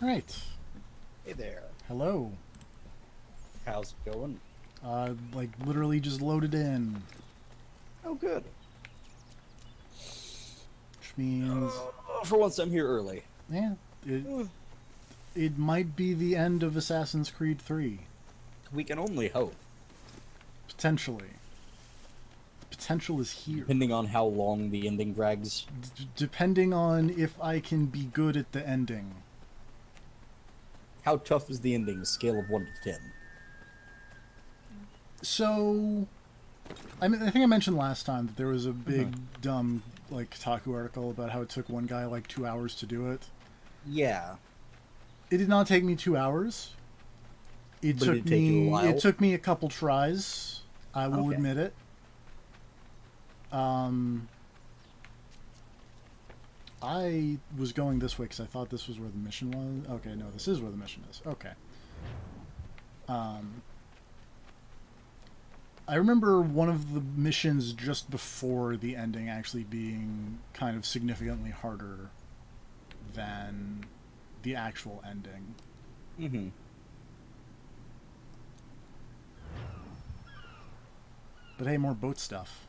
Right. Hey there. Hello. How's it going? Like literally just loaded in, Oh, good. which means, For once, I'm here early. yeah, it might be the end of Assassin's Creed 3. We can only hope, Potentially. Potential is here. depending on how long the ending drags. Depending on if I can be good at the ending. How tough is the ending? Scale of 1 to 10. So, I think I mentioned last time that there was a big, dumb, like, Kotaku article about how it took one guy, like, 2 hours to do it. Yeah. It did not take me 2 hours. It But took it did take you a me. while? It took me a couple tries. I will Okay. admit it. I was going this way because I thought this was where the mission was. Okay, no, this is where the mission is. Okay. I remember one of the missions just before the ending actually being kind of significantly harder than the actual ending. Mm-hmm. But hey, more boat stuff.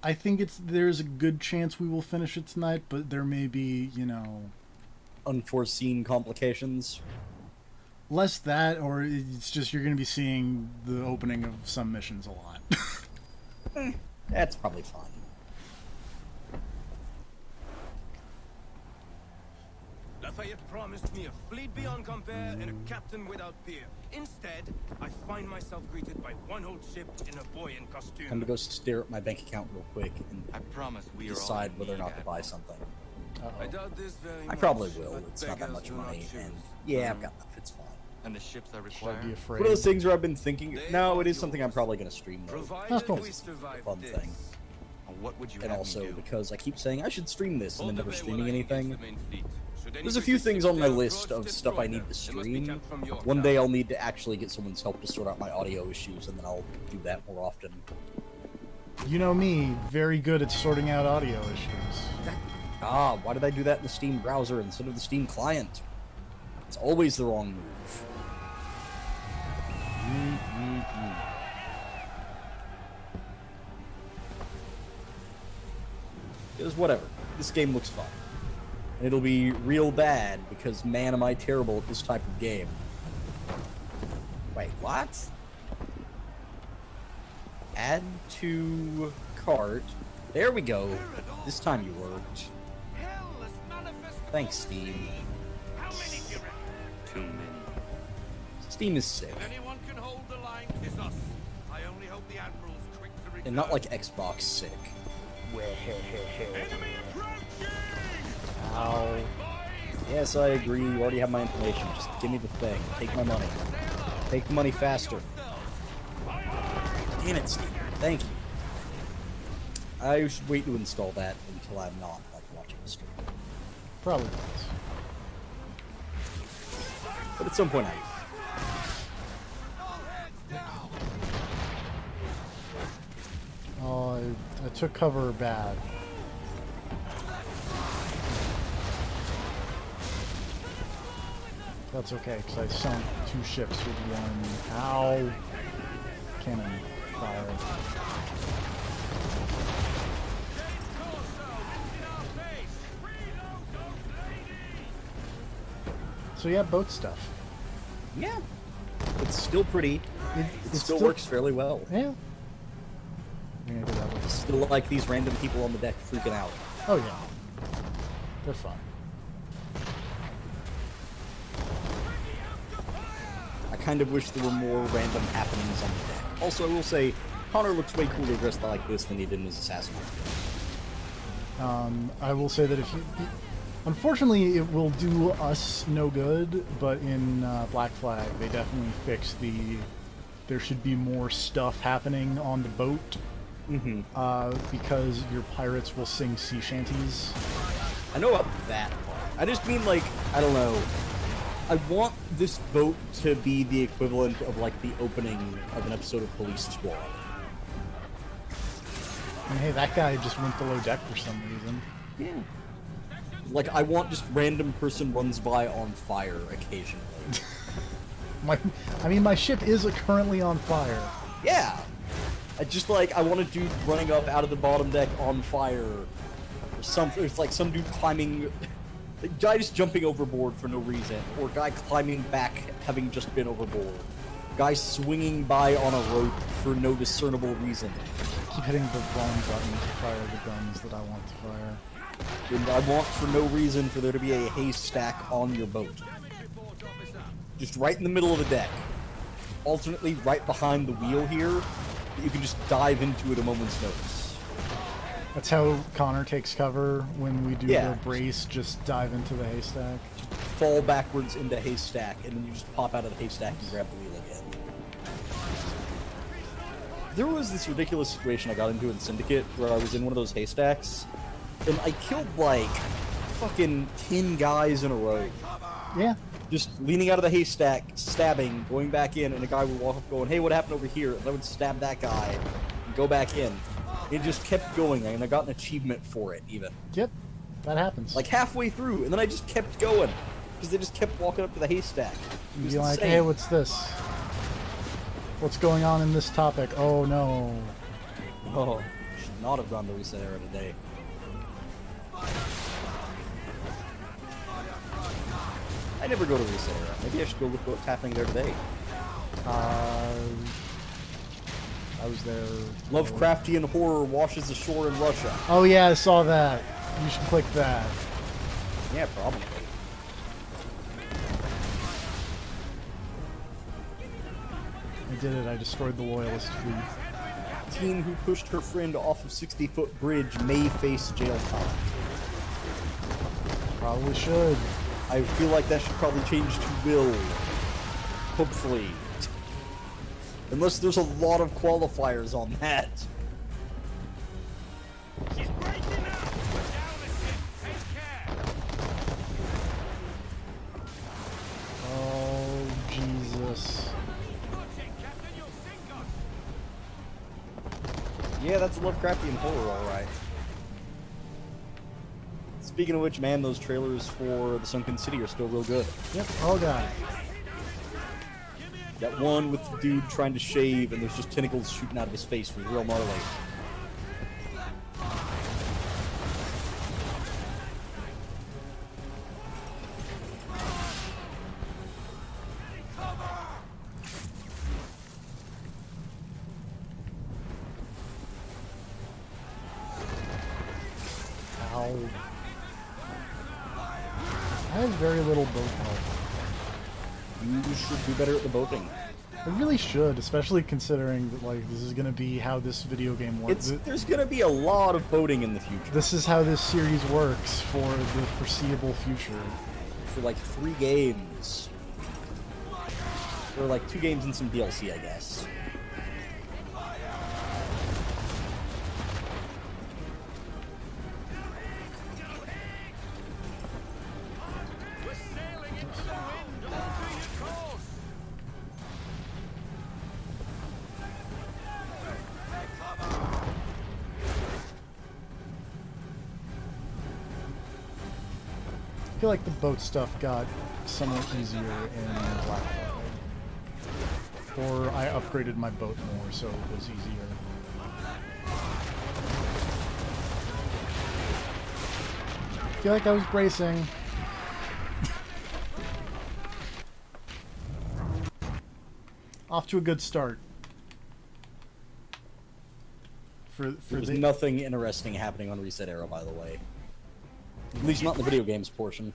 I think there's a good chance we will finish it tonight, but there may be, Unforeseen complications. less that, or it's just you're going to be seeing the opening of some missions a lot. That's probably fine. Lafayette promised me a fleet beyond compare and a captain without peer. Instead, I find myself greeted by one old ship in a boy in I'm costume. gonna go stare at my bank account real quick and I promise we are all decide in whether or need, not to buy Admiral. something. I doubt this very I much, probably will. but It's not that beggars much do not money, choose. and yeah, I've got enough. It's fine. And the ships I Should require. I be afraid? One of those things where I've been thinking. They No, are it is something I'm yours. probably gonna stream though. Provided cool. we survive Fun this. thing. And what would you And have also me do? because I keep saying I should stream this and then never Ultimately, streaming will I engage anything. the main fleet? Should any There's a few British things ship on my dare list approach, of stuff I destroy need them. to It must be stream. kept from your One day tower. I'll need to actually get someone's help to sort out my audio issues, and then I'll do that more often. You know me, very good at sorting out audio issues. Why did I do that in the Steam browser instead of the Steam client? It's always the wrong move. Because whatever, this game looks fun. And it'll be real bad because man am I terrible at this type of game. Wait, what? Add to cart. There we go. This time you worked. Thanks, Steam. Too many. Steam is sick. Anyone can hold the line, 'tis us. I only hope the Admiral's quick to return. And not like Xbox sick. Enemy approaching! Ow. Yes, I agree. You already have my information. Just give me the thing. Take my money. Take the money faster. Damn it, Steve. Thank you. I should wait to install that until I'm not like watching the stream. Probably does. But at some point I Oh, I took cover bad. That's okay, because I sunk 2 ships with one. Ow! Cannon fire. So yeah, boat stuff. Yeah. It's still pretty. It It still works fairly well. Yeah. I'm gonna do that with. Still like these random people on the deck freaking out. Oh yeah. They're fun. I kind of wish there were more random happenings on the deck. Also, I will say, Connor looks way cooler dressed like this than he did in his assassin outfit. I will say that if you, unfortunately, it will do us no good. But in Black Flag, they definitely fixed the. There should be more stuff happening on the boat. Because your pirates will sing sea shanties. I know about that part. I just mean, like, I don't know. I want this boat to be the equivalent of like the opening of an episode of Police Squad. And hey, that guy just went below deck for some reason. Yeah. Like I want just random person runs by on fire occasionally. My ship is currently on fire. Yeah. I want a dude running up out of the bottom deck on fire. Or it's like some dude climbing, a guy just jumping overboard for no reason, or guy climbing back having just been overboard. Guy swinging by on a rope for no discernible reason. I keep hitting the wrong button to fire the guns that I want to fire. And I want for no reason for there to be a haystack on your boat. Just right in the middle of the deck. Alternately right behind the wheel here, that you can just dive into at a moment's notice. That's how Connor takes cover when we do Yeah. the brace, just dive into the haystack. Fall backwards into haystack, and then you just pop out of the haystack and grab the wheel again. There was this ridiculous situation I got into in Syndicate where I was in one of those haystacks, and I killed like fucking 10 guys in a row. Yeah. Just leaning out of the haystack, stabbing, going back in, and a guy would walk up going, hey, what happened over here? And I would stab that guy and go back in. It just kept going, and I got an achievement for it, even. Yep. That happens. Like halfway through, and then I just kept going. Because they just kept walking up to the haystack. It You'd was be like, insane. hey, what's this? What's going on in this topic? Oh no. Oh, should not have gone to Reset Era today. I never go to Reset Era. Maybe I should go look what's happening there today. I was there. Lovecraftian horror washes ashore in Russia. Oh yeah, I saw that. You should click that. Yeah, probably. I did it. I destroyed the loyalist fleet. Teen who pushed her friend off of 60-foot bridge may face jail time. Probably should. I feel like that should probably change to will. Hopefully. Unless there's a lot of qualifiers on that. She's breaking out! We're down a ship! Take care! Oh Jesus. Watch it, Captain! You'll sink us! Yeah, that's a Lovecraftian horror, alright. Speaking of which, man, those trailers for The Sunken City are still real good. Yep. Oh god. That one with the dude trying to shave and there's just tentacles shooting out of his face was real gnarly. Ow. I have very little boat health. You should do better at the boating. I really should, especially considering that like this is gonna be how this video game works. There's gonna be a lot of boating in the future. This is how this series works for the foreseeable future. For like 3 games. Or like 2 games and some DLC, I guess. We're sailing into the wind! Alter your course! I feel like the boat stuff got somewhat easier in Black Flag. Or I upgraded my boat more, so it was easier. I feel like I was bracing. Off to a good start. For There's the nothing interesting happening on Reset Era, by the way. At least not in the video games portion.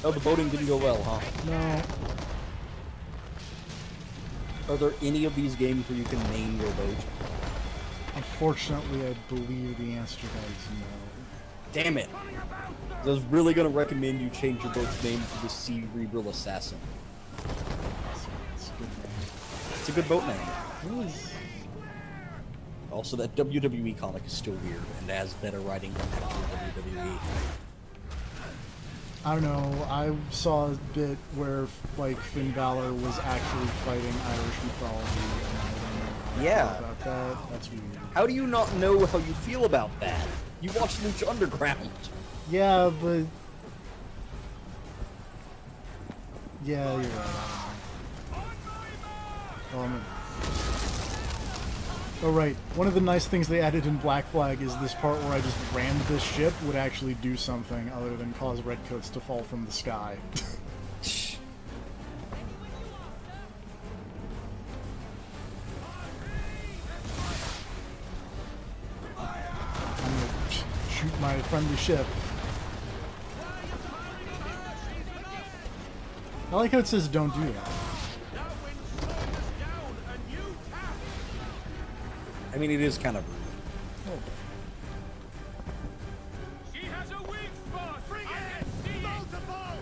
Oh, the boating didn't go well, huh? no. Are there any of these games where you can name your boat? Unfortunately, I believe the answer to that is no. Damn it! I was really gonna recommend you change your boat's name to the Cerebral Assassin. It's a good name. It's a good boat name. It is. Also, that WWE comic is still weird and has better writing than actual WWE. I don't know. I saw a bit where like Finn Balor was actually fighting Irish mythology, and I don't know how I feel Yeah. about that. That's weird. How do you not know how you feel about that? You watch Lucha Underground. Yeah, but yeah, you're right. I don't know. Oh right, one of the nice things they added in Black Flag is this part where I just rammed this ship would actually do something other than cause redcoats to fall from the sky. I'm gonna shoot my friendly ship. I like how it says don't do that. I mean, it is kind of rude. She has a weak spot. Bring it. Multiple.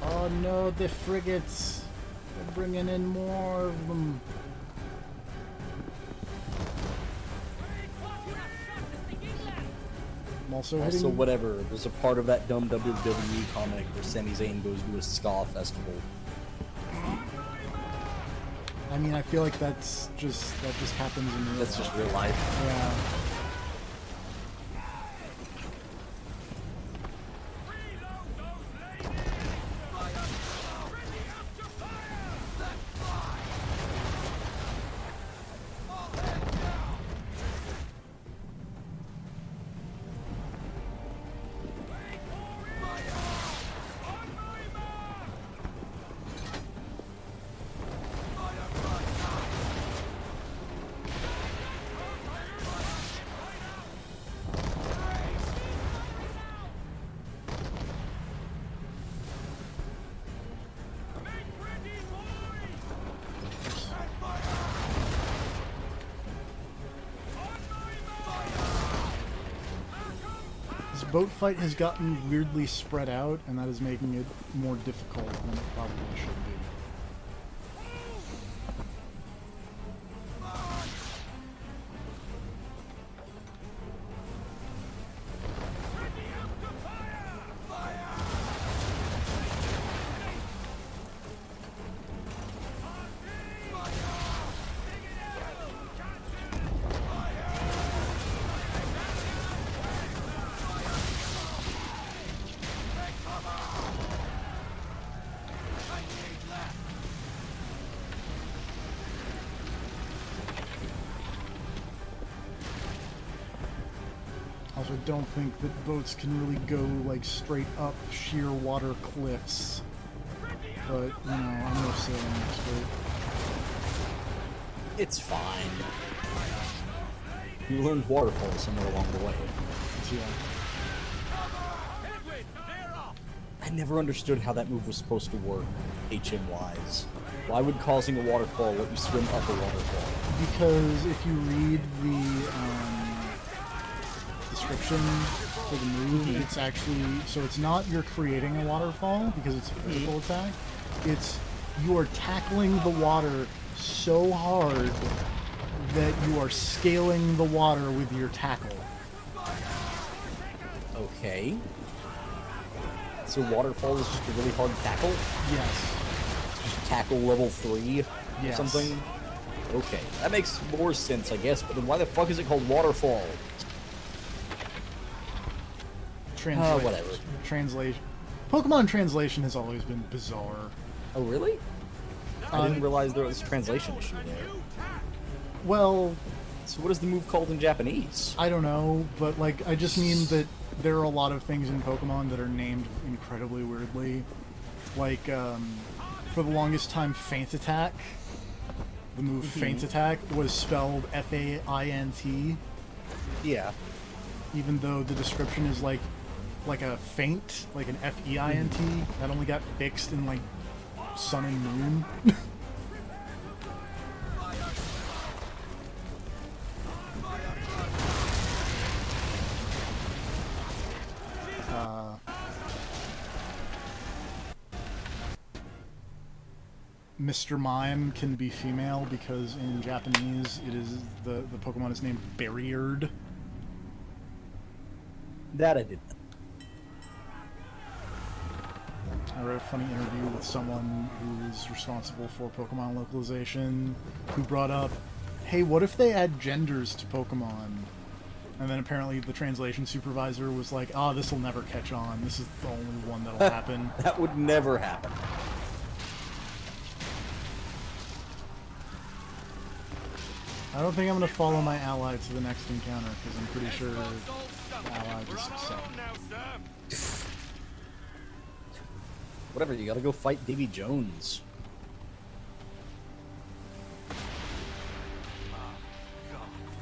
Oh no, the frigates! They're bringing in more of them. I'm also hitting... Also, whatever. There's a part of that dumb WWE comic where Sami Zayn goes to a ska festival. I mean, I feel like that just happens in real That's life. just real life. Yeah. This boat fight has gotten weirdly spread out, and that is making it more difficult than it probably should be. Also, don't think that boats can really go like straight up sheer water cliffs. But, you know, I'm no sailing expert. It's fine. You learned waterfall somewhere along the way. Yeah. I never understood how that move was supposed to work, HM-wise. Why would causing a waterfall let you swim up a waterfall? Because if you read the description for the move, it's actually, so it's not you're creating a waterfall because it's a physical attack. It's you are tackling the water so hard that you are scaling the water with your tackle. Okay. So waterfall is just a really hard tackle? Yes. It's just tackle level 3 or Yes. something? Okay, that makes more sense, I guess, but then why the fuck is it called waterfall? Whatever. Translation. Pokemon translation has always been bizarre. Oh, really? I didn't realize there was a translation issue there. Well, So what is the move called in Japanese? I don't know, but like I just mean that there are a lot of things in Pokemon that are named incredibly weirdly. Like for the longest time, Feint Attack. The move Feint Attack was spelled F-A-I-N-T, Yeah. even though the description is like a feint, like an F-E-I-N-T. That only got fixed in like Sun and Moon. Mr. Mime can be female because in Japanese it is the Pokemon is named Barriered. That I did. I read a funny interview with someone who is responsible for Pokemon localization, who brought up, hey, what if they add genders to Pokemon? And then apparently the translation supervisor was like, oh, this will never catch on. This is the only one that'll happen. That would never happen. I don't think I'm going to follow my ally to the next encounter, because I'm pretty sure the ally We're just on our sucked. own now, sir. Whatever, you gotta go fight Davy Jones.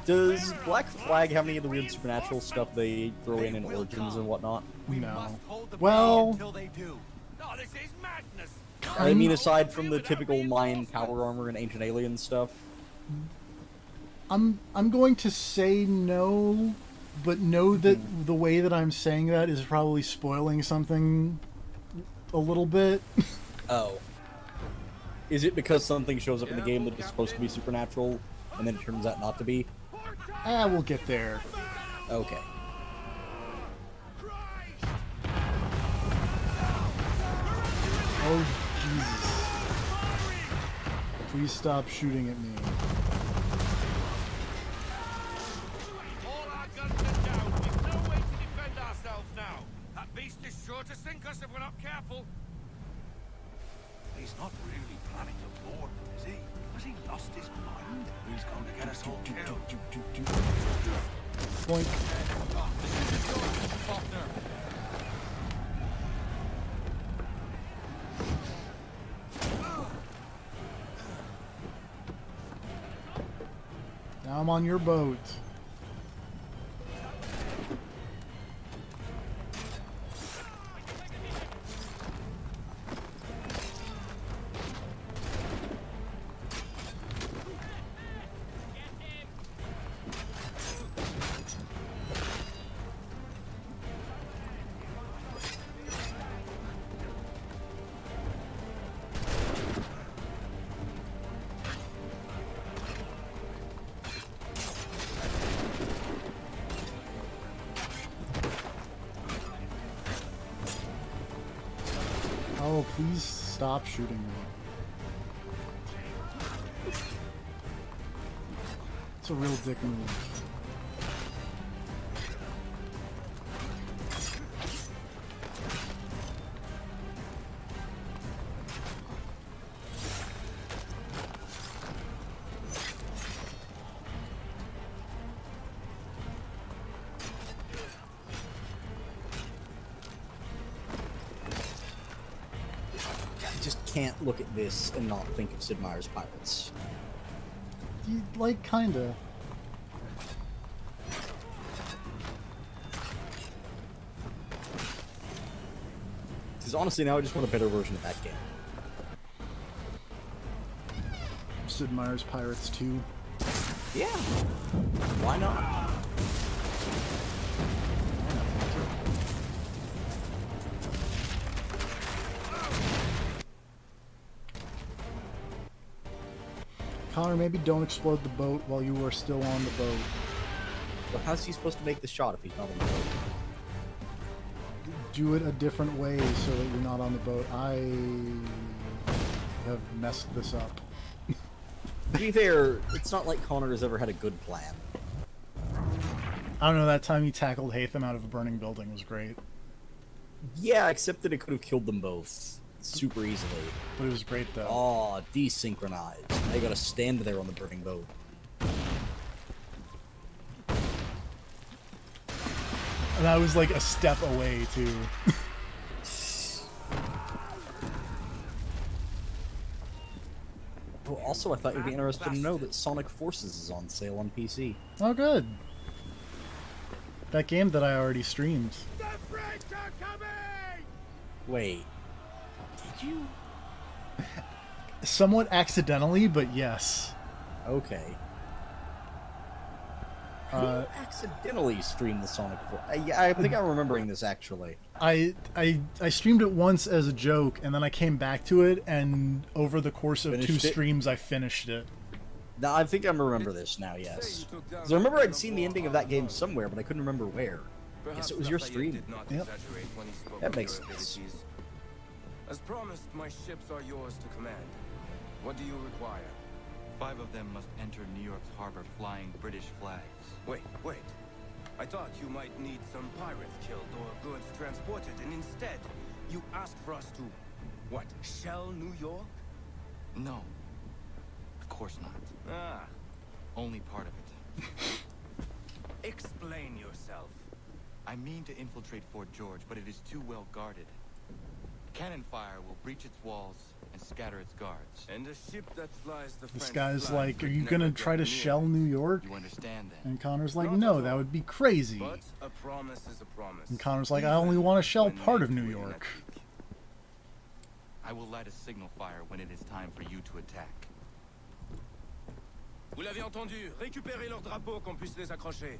Does Black Flag have any of the weird supernatural stuff they throw in Origins and whatnot? We No. must hold the Well- bay until they do. No, this is madness. I mean, aside from the typical Mayan power armor and Ancient Alien stuff. I'm going to say no, but know that the way that I'm saying that is probably spoiling something a little bit. Oh. Is it because something shows up in the game that is supposed to be supernatural, and then it turns out not to be? We'll get there. Okay. Oh, Jesus. Please stop shooting at me. All our guns are down. We've no way to defend ourselves now. That beast is sure to sink us if we're not careful. He's not really planning to board them, is he? Has he lost his mind? He's going to get us all killed. Boink. Now I'm on your boat. Oh, please stop shooting me. It's a real dick move. I just can't look at this and not think of Sid Meier's Pirates. Like, kinda. Because honestly, now I just want a better version of that game. Sid Meier's Pirates 2. Yeah. Why not? Connor, maybe don't explode the boat while you are still on the boat. But how's he supposed to make the shot if he's not on the boat? Do it a different way so that you're not on the boat. I have messed this up. To be fair, it's not like Connor has ever had a good plan. I don't know, that time he tackled Hatham out of a burning building was great. Yeah, except that it could have killed them both super easily. But it was great though. Aw, desynchronized. Now you gotta stand there on the burning boat. And I was like a step away too. Oh, also, I thought you'd be interested to know that Sonic Forces is on sale on PC. Oh good. That game that I already streamed. The French are coming! Wait. Did you? Somewhat accidentally, but yes. Okay. Who Uh, accidentally streamed the Sonic Forces? I think I'm remembering this actually. I streamed it once as a joke, and then I came back to it, and over the course of Finished two it? streams, I finished it. No, I think I remember this now, yes. 'Cause I remember I'd seen the ending of that game somewhere, but I couldn't remember where. Guess it was your stream. Yep. That makes sense. As promised, my ships are yours to command. What do you require? 5 of them must enter New York's harbor flying British flags. Wait. I thought you might need some pirates killed or goods transported, and instead, you asked for us to, what, shell New York? No. Of course not. Ah, Only part of it. explain yourself. I mean to infiltrate Fort George, but it is too well guarded. Cannon fire will breach its walls and scatter its guards. And a ship that flies the This French guy's flag like, are could you never gonna get try to near. shell New York? You understand then? And Connor's like, Not no, at that all. would be crazy. But a promise is a promise. And Connor's like, I only want to shell When part made of New to York. enact. I will light a signal fire when it is time for you to attack. Vous l'avez entendu. Récupérez leurs drapeaux qu'on puisse les accrocher.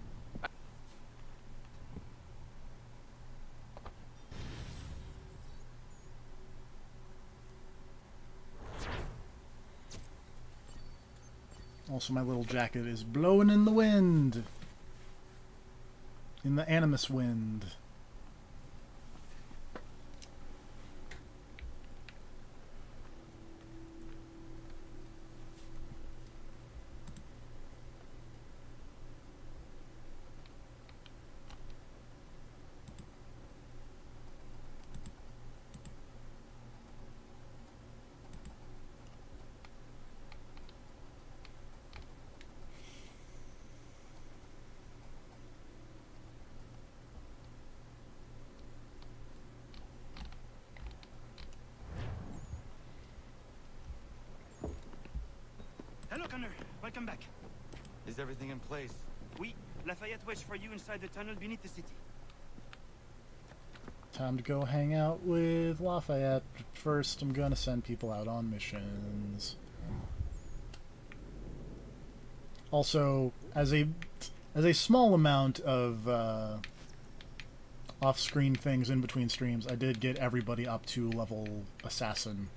Also, my little jacket is blowing in the wind. In the Animus wind. Hello, Connor. Welcome back. Is everything in place? Oui, Lafayette waits for you inside the tunnel beneath the city. Time to go hang out with Lafayette. First, I'm gonna send people out on missions. Also, as a small amount of off-screen things in between streams, I did get everybody up to level assassin.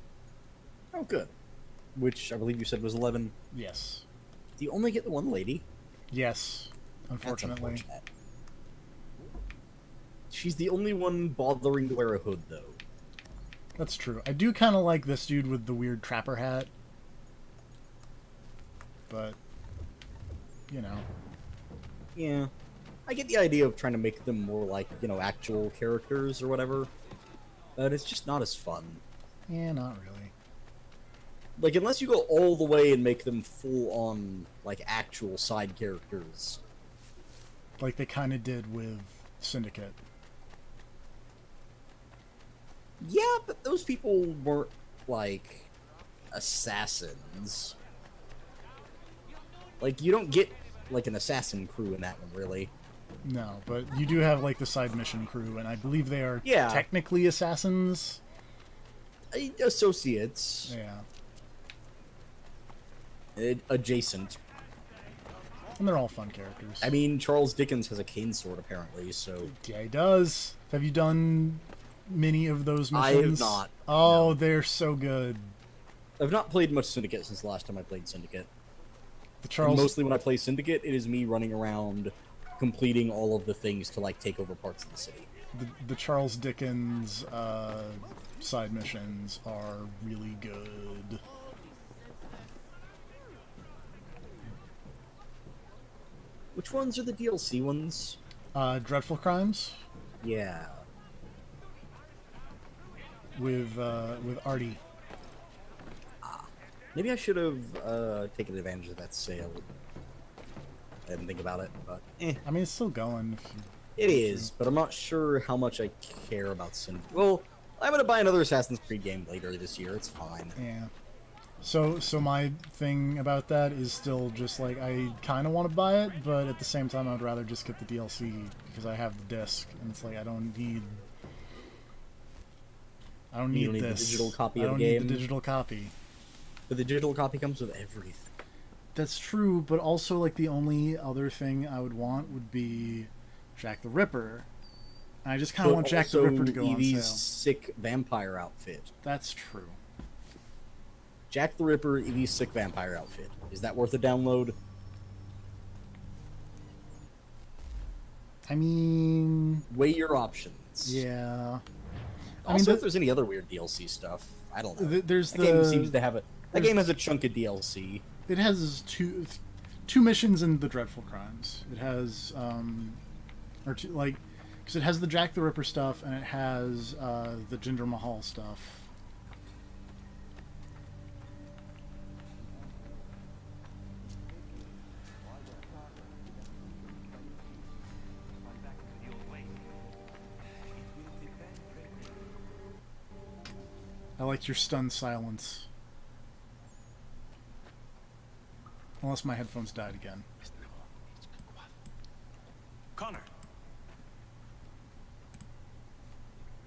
Oh, good. Which I believe you said was 11. Yes. Do you only get the one lady? Yes. That's Unfortunately. unfortunate. She's the only one bothering to wear a hood, though. That's true. I do kind of like this dude with the weird trapper hat. But, you know. Yeah. I get the idea of trying to make them more like, actual characters or whatever. But it's just not as fun. Yeah, not really. Like, unless you go all the way and make them full-on, like, actual side characters. Like they kind of did with Syndicate. Yeah, but those people weren't, like, assassins. Like, you don't get, like, an assassin crew in that one, really. No, but you do have like the side mission crew, and I believe they are Yeah. technically assassins. Associates. Yeah. Adjacent. And they're all fun characters. I mean, Charles Dickens has a cane sword, apparently, so... Yeah, he does. Have you done many of those I have missions? not, Oh, no. they're so good. I've not played much Syndicate since the last time I played Syndicate. The And Charles mostly when I play Syndicate, it is me running around completing all of the things to, like, take over parts of the city. the Charles Dickens side missions are really good. Which ones are the DLC ones? Dreadful Crimes Yeah. with Artie. Maybe I should have taken advantage of that sale. I didn't think about it, but I mean, it's still going. If you, it is. But I'm not sure how much I care about Syndicate. Well, I'm gonna buy another Assassin's Creed game later this year. It's fine. yeah. So my thing about that is still just like I kind of want to buy it, but at the same time I'd rather just get the DLC because I have the disc, and it's like I don't need You don't need the this. digital copy I of the don't need game? the digital copy. But the digital copy comes with everything. That's true, but also like the only other thing I would want would be Jack the Ripper. And I just kind of want Jack the Ripper to go on Evie's sale. sick vampire outfit. That's true. Jack the Ripper, Evie's sick vampire outfit. Is that worth a download? I mean, Weigh your options. yeah. I mean, Also, if there's any other weird DLC stuff, I don't know. there's That game the seems to have it. That game has a chunk of DLC. it has two missions in the Dreadful Crimes. It has or two, like, because it has the Jack the Ripper stuff and it has the Jinder Mahal stuff. Back to the old ways. I like your stunned silence. Unless my headphones died again. Connor.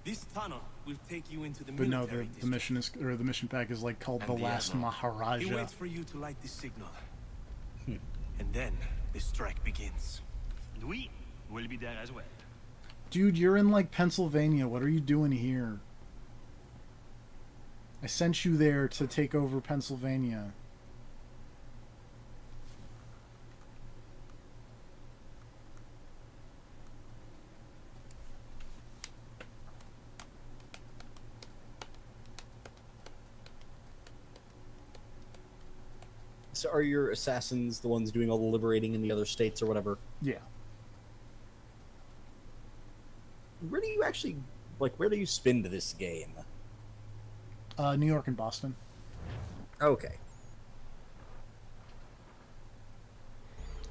This tunnel will take you into the But no, military the mission is, or the mission pack is like called And The the Last Admiral. Maharaja. He waits for you to light the signal. And then the strike begins. And we will be there as well. Dude, you're in like Pennsylvania. What are you doing here? I sent you there to take over Pennsylvania. So are your assassins the ones doing all the liberating in the other states or whatever? Yeah. Where do you actually, like, where do you spend this game? New York and Boston. Okay.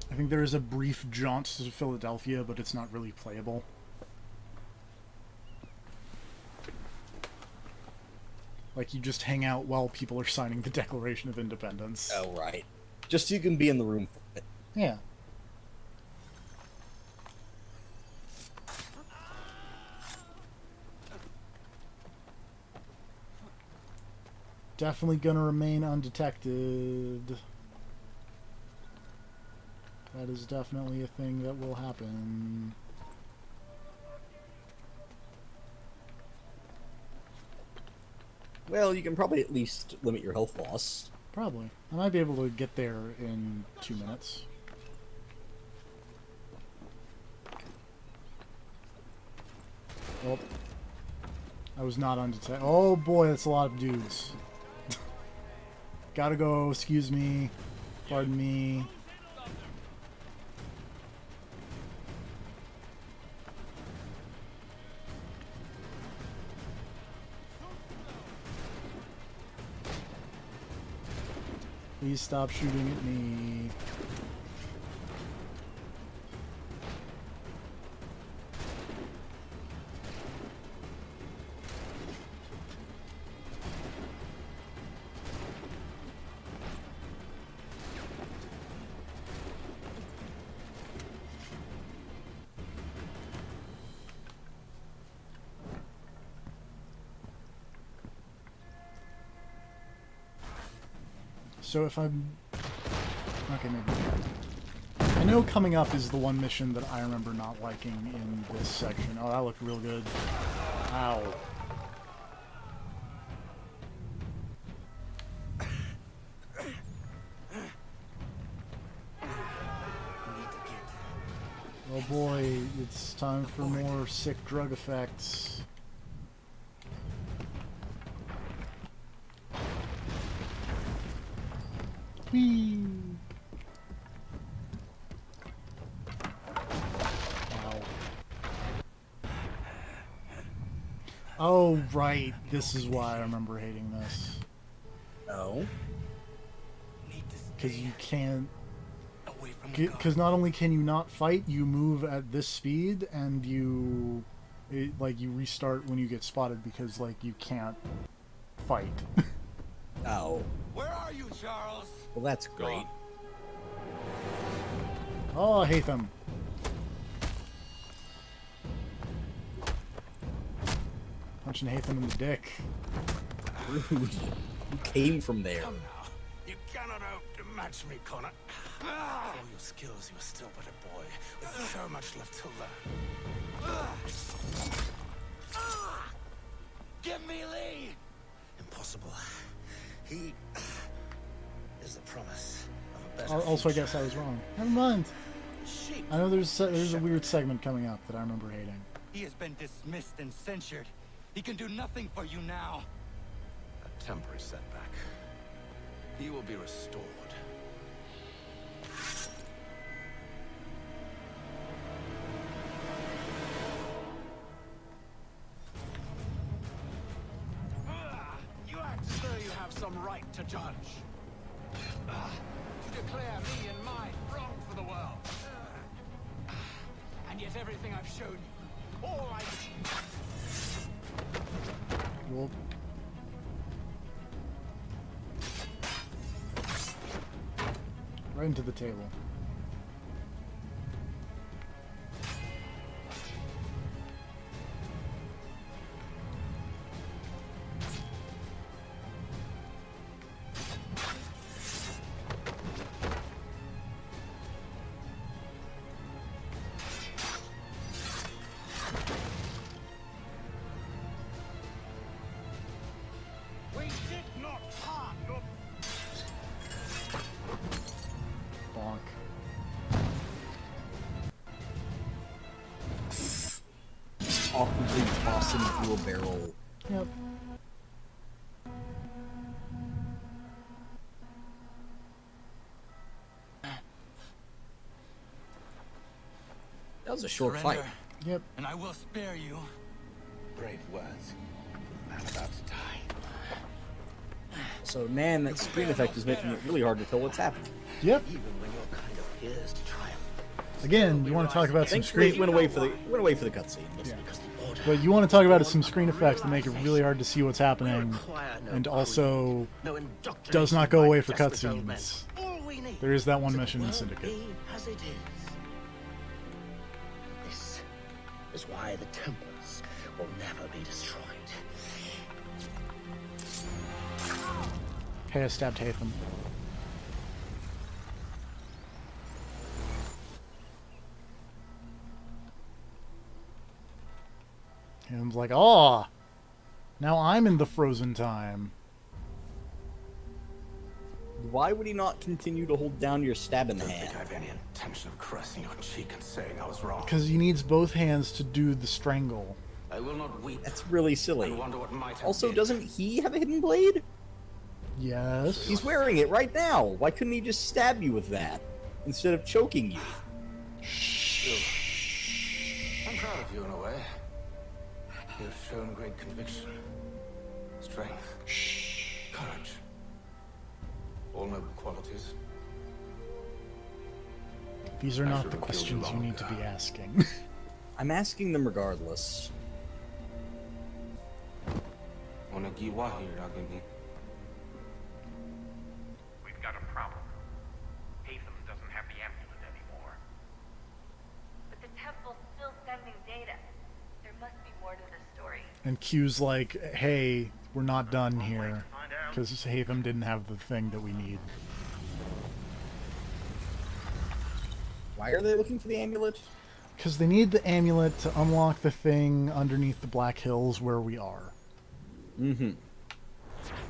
I think there is a brief jaunt to Philadelphia, but it's not really playable. Like, you just hang out while people are signing the Declaration of Independence. Oh, right. Just so you can be in the room for it. Yeah. Definitely gonna remain undetected. That is definitely a thing that will happen. Well, you can probably at least limit your health loss. Probably. I might be able to get there in 2 minutes. Oh. I was not undetected. Oh boy, that's a lot of dudes. Gotta go, excuse me. Pardon me. Please stop shooting at me. So if I'm... Okay, maybe. I know coming up is the one mission that I remember not liking in this section. Oh, that looked real good. Ow. Oh boy, it's time for more sick drug effects. Whee! Ow. Oh, right. This is why I remember hating this. Oh? Because you can't... Away from the Because not only can you not fight, you move at this speed, and you... you restart when you get spotted because, like, you can't fight. Oh. Where are you, Charles? Well, that's great. Oh, I hate them. Punching Hatham in the dick. Rude. You came from there. Come now. You cannot outmatch me, Connor. For all your skills, you are still but a boy, with so much left to learn. Give me Lee! Impossible. He is the promise of a better Also, I future. guess I was wrong. Never mind. Sheep. I know there's a weird segment coming up that I remember hating. He has been dismissed and censured. He can do nothing for you now. A temporary setback. He will be restored. You act as though you have some right to judge. To declare me and mine wrong for the world. And yet everything I've shown you, all I... Well, right into the table. We did not harm your... Bonk. Awkwardly toss him through a barrel. Yep. That was a short fight. Surrender, Yep. and I will spare you. Brave words from a man about to die. So, man, that screen effect is making it really hard to tell what's happening. Yep. Even when your kind appears to triumph. Again, you want to talk about some Thankfully, it screen, went away for the cutscene. Yeah. Because the order but you want to talk about some screen effects that make it really hard to see what's happening, and also no does not go away for indoctrination by desperate old men. cutscenes. All we need There is that one is mission in the world Syndicate. be as it is. This is why the Templars will never be destroyed. Hey, I stabbed Hatham. And I'm like, oh, now I'm in the frozen time. Why would he not continue to hold down your stabbing I don't hand? think I have any intention of caressing your cheek and saying I was wrong. Because he needs both hands to do the strangle. I will not weep That's really silly. and wonder what might have Also, been. doesn't he have a hidden blade? Yes. He's wearing it right now. Why couldn't he just stab you with that instead of choking you? I'm proud of you in a way. You've shown great conviction, strength, courage. All noble qualities. These are I not should the have killed you questions you long need to ago. be asking. I'm asking them regardless. We've got a problem. Hatham doesn't have the amulet anymore. But the temple's still sending data. There must be more to this story. And Q's like, hey, we're not done here. Because Hatham didn't have the thing that we need. Why are they looking for the amulet? Because they need the amulet to unlock the thing underneath the Black Hills where we are. Mm-hmm.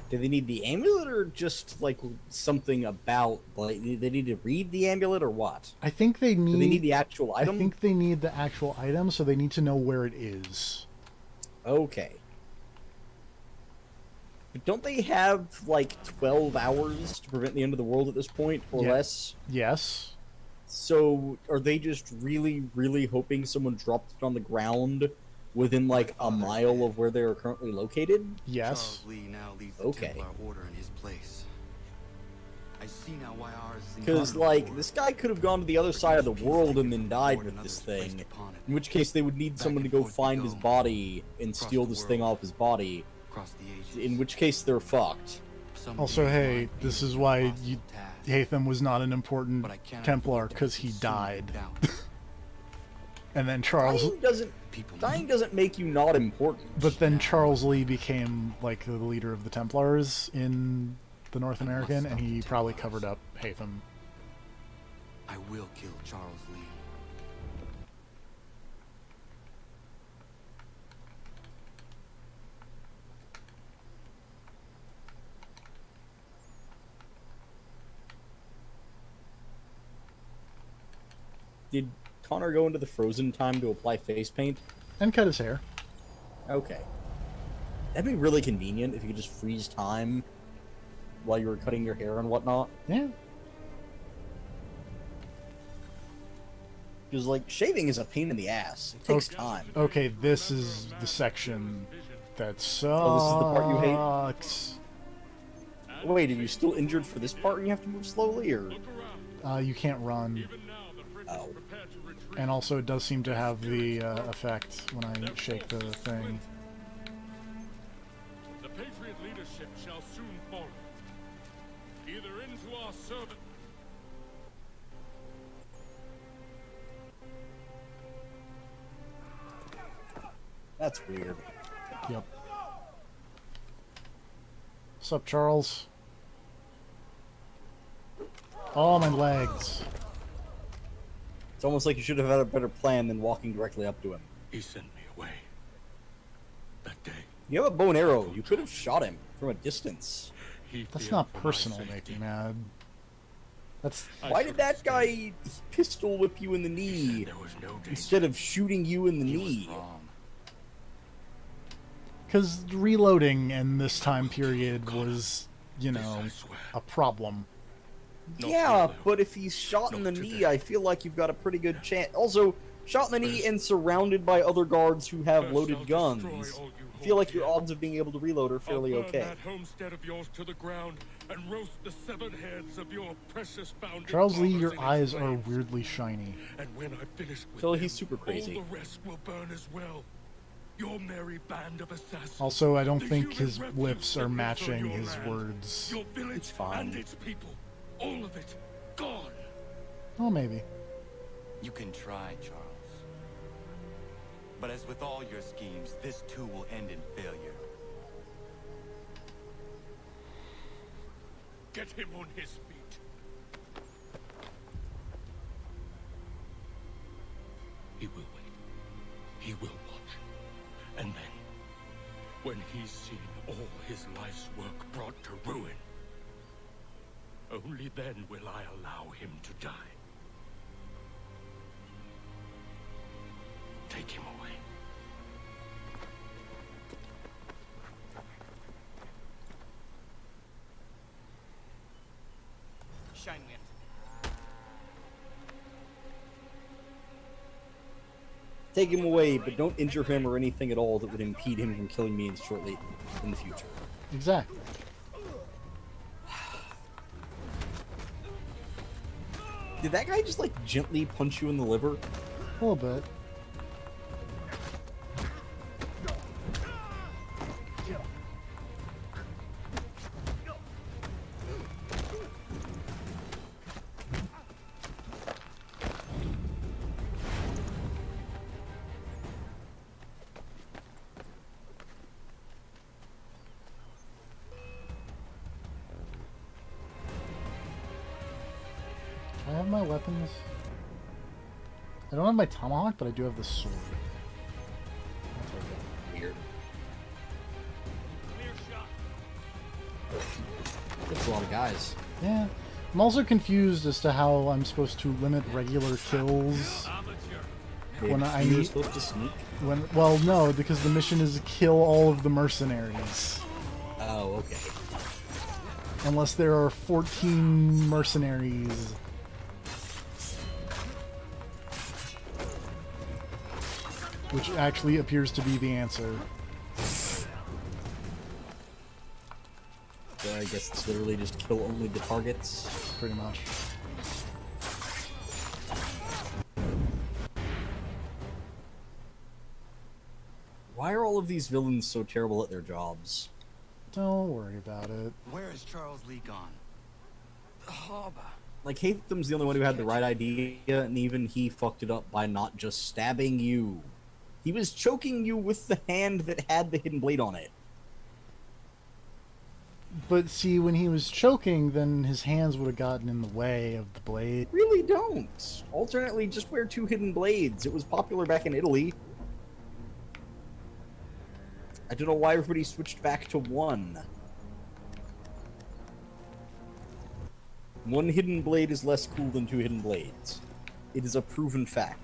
Do they need the amulet or just, like, something about, like, they need to read the amulet or what? I think they need... Do they need the actual item? I think they need the actual item, so they need to know where it is. Okay. But don't they have, like, 12 hours to prevent the end of the world at this point, or Yeah. less? Yes. So, are they just really, really hoping someone dropped it on the ground within, like, a mile of where they are currently located? Yes. Charles Lee now leads the Okay. Templar Order in his place. I see now why ours is Because, like, this guy could have gone to the other side of the world and then died Born with and this others placed thing. upon it. In which case, they would need someone to go and forth we find his go. body and Across steal the this thing world. off his body. Across the ages. In which case, they're fucked. Someday Also, it hey, might be this an is why impossible you, task, Hatham was not an important but I cannot Templar, afford to because he consume died. in doubt. And then Charles... Dying doesn't make you not important. But then Charles Lee became, like, the leader of the Templars in the North American, and he probably covered up Hatham. I will kill Charles Lee. Did Connor go into the frozen time to apply face paint? And cut his hair. Okay. That'd be really convenient if you could just freeze time while you were cutting your hair and whatnot. Yeah. Because, like, shaving is a pain in the ass. It takes time. Okay, this is the section that sucks. Oh, this is the part you hate? Wait, are you still injured for this part and you have to move slowly, or...? You can't run. Oh. And also, it does seem to have the effect when I shake the thing. The Patriot leadership shall soon fall. Either into our service. That's weird. Yep. What's up, Charles? Oh, my legs. It's almost like you should have had a better plan than walking directly up to him. He sent me away. That day. You have a bow and arrow. You could have shot him from a distance. That's not personal, make me mad. That's... Why did that guy pistol whip you in the knee instead of shooting you in the knee? Because reloading in this time period was, you know, a problem. Yeah, but if he's shot in the knee, I feel like you've got a pretty good chance. Also, shot in the knee and surrounded by other guards who have loaded guns, I feel like your odds of being able to reload are fairly okay. That homestead of yours to the ground and roast the severed heads of your precious founding Charles Lee, fathers your in eyes its are flames. weirdly shiny. And when I finish with So them, he's super crazy. all the rest will burn as well. Your merry band of assassins. Also, I don't The think human his refuse lips that are lives on matching your his land. words. Your village It's fine. and its people. All of it. Gone. Oh, maybe. You can try, Charles. But as with all your schemes, this too will end in failure. Get him on his feet. He will wait. He will watch. And then, when he's seen all his life's work brought to ruin, only then will I allow him to die. Take him away. Shine wind. Take him away, but don't injure him or anything at all that would impede him from killing me shortly in the future. Exactly. Did that guy just, like, gently punch you in the liver? A little bit. I have my weapons. I don't have my tomahawk, but I do have the sword. I'll take it. Weird. Clear shot. That's a lot of guys. Yeah. I'm also confused as to how I'm supposed to limit regular kills Maybe when I you're need... supposed to sneak? When, well, no, because the mission is to kill all of the mercenaries. Oh, okay. Unless there are 14 mercenaries. Which actually appears to be the answer. So I guess it's literally just kill only the targets. Pretty much. Why are all of these villains so terrible at their jobs? Don't worry about it. Where is Charles Lee gone? The harbor. Like, Hatham's the only one who had the right idea, and even he fucked it up by not just stabbing you. He was choking you with the hand that had the hidden blade on it. But see, when he was choking, then his hands would have gotten in the way of the blade. Really don't. Alternately, just wear two hidden blades. It was popular back in Italy. I don't know why everybody switched back to one. One hidden blade is less cool than two hidden blades. It is a proven fact.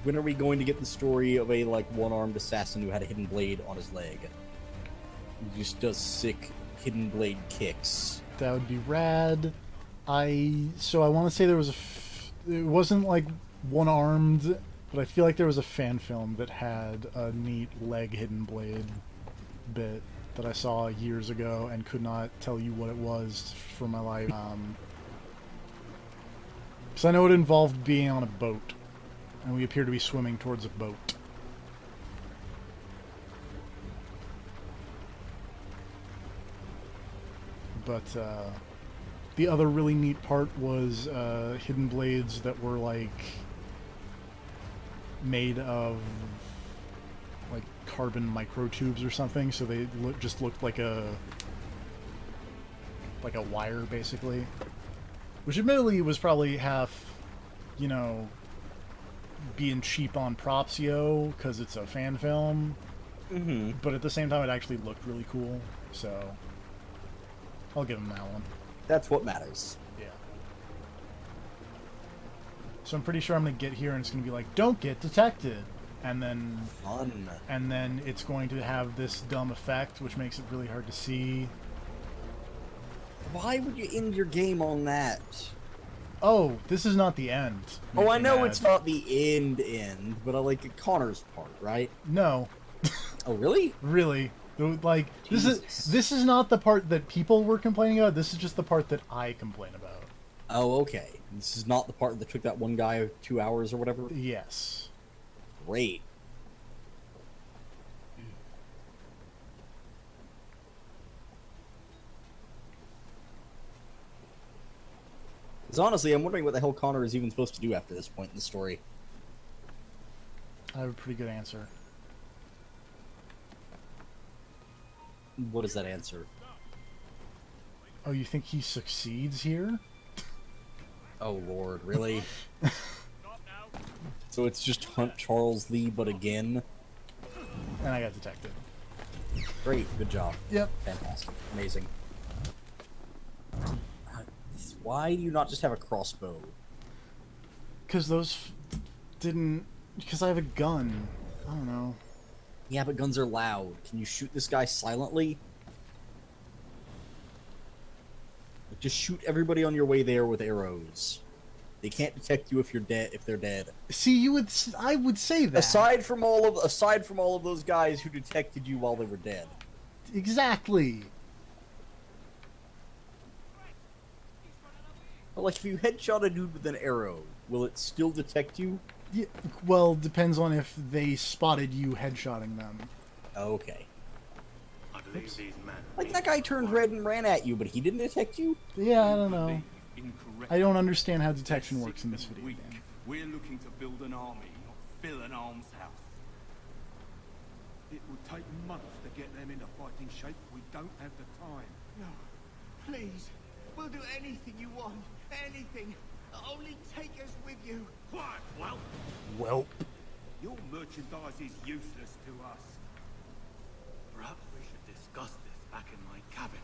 When are we going to get the story of a like one-armed assassin who had a hidden blade on his leg? He just does sick hidden blade kicks. That would be rad. So I want to say there was it wasn't like one-armed, but I feel like there was a fan film that had a neat leg hidden blade bit that I saw years ago and could not tell you what it was for my life. Because I know it involved being on a boat, and we appear to be swimming towards a boat. But the other really neat part was hidden blades that were like made of like carbon microtubes or something, so they just looked like a wire basically, which admittedly was probably half, you know, being cheap on props, because it's a fan film. But at the same time, it actually looked really cool, so I'll give him that one. That's what matters. Yeah. So I'm pretty sure I'm gonna get here and it's gonna be like, don't get detected, and then Fun. and then it's going to have this dumb effect, which makes it really hard to see. Why would you end your game on that? Oh, this is not the end. Oh, Make I me know mad. it's not the end, but I like Connor's part, right? No, Oh, really? really. Like Jesus. this is not the part that people were complaining about. This is just the part that I complain about. Oh, okay. This is not the part that took that one guy 2 hours or whatever? Yes. Great. Because honestly, I'm wondering what the hell Connor is even supposed to do after this point in the story. I have a pretty good answer. What is that answer? Oh, you think he succeeds here? Oh, Lord, really? So it's just Hunt Charles Lee, but again? And I got detected. Great, good job. Yep. Fantastic. Amazing. Why do you not just have a crossbow? Because those didn't... Because I have a gun. I don't know. Yeah, but guns are loud. Can you shoot this guy silently? Like, just shoot everybody on your way there with arrows. They can't detect you if you're dead. If they're dead. See, I would say that. Aside from all of those guys who detected you while they were dead. Exactly. But like, if you headshot a dude with an arrow, will it still detect you? Yeah, well, depends on if they spotted you headshotting them. Okay. I believe these men. Like, that guy turned red and ran at you, but he didn't detect you? Yeah, I don't know. Incorrect. I don't understand how detection works in this video Weak. game. We're looking to build an army, not fill an almshouse. It would take months to get them into fighting shape. We don't have the time. No, please. We'll do anything you want. Anything. Only take us with you. Quiet, well. Welp. Your merchandise is useless to us. Perhaps we should discuss this back in my cabin.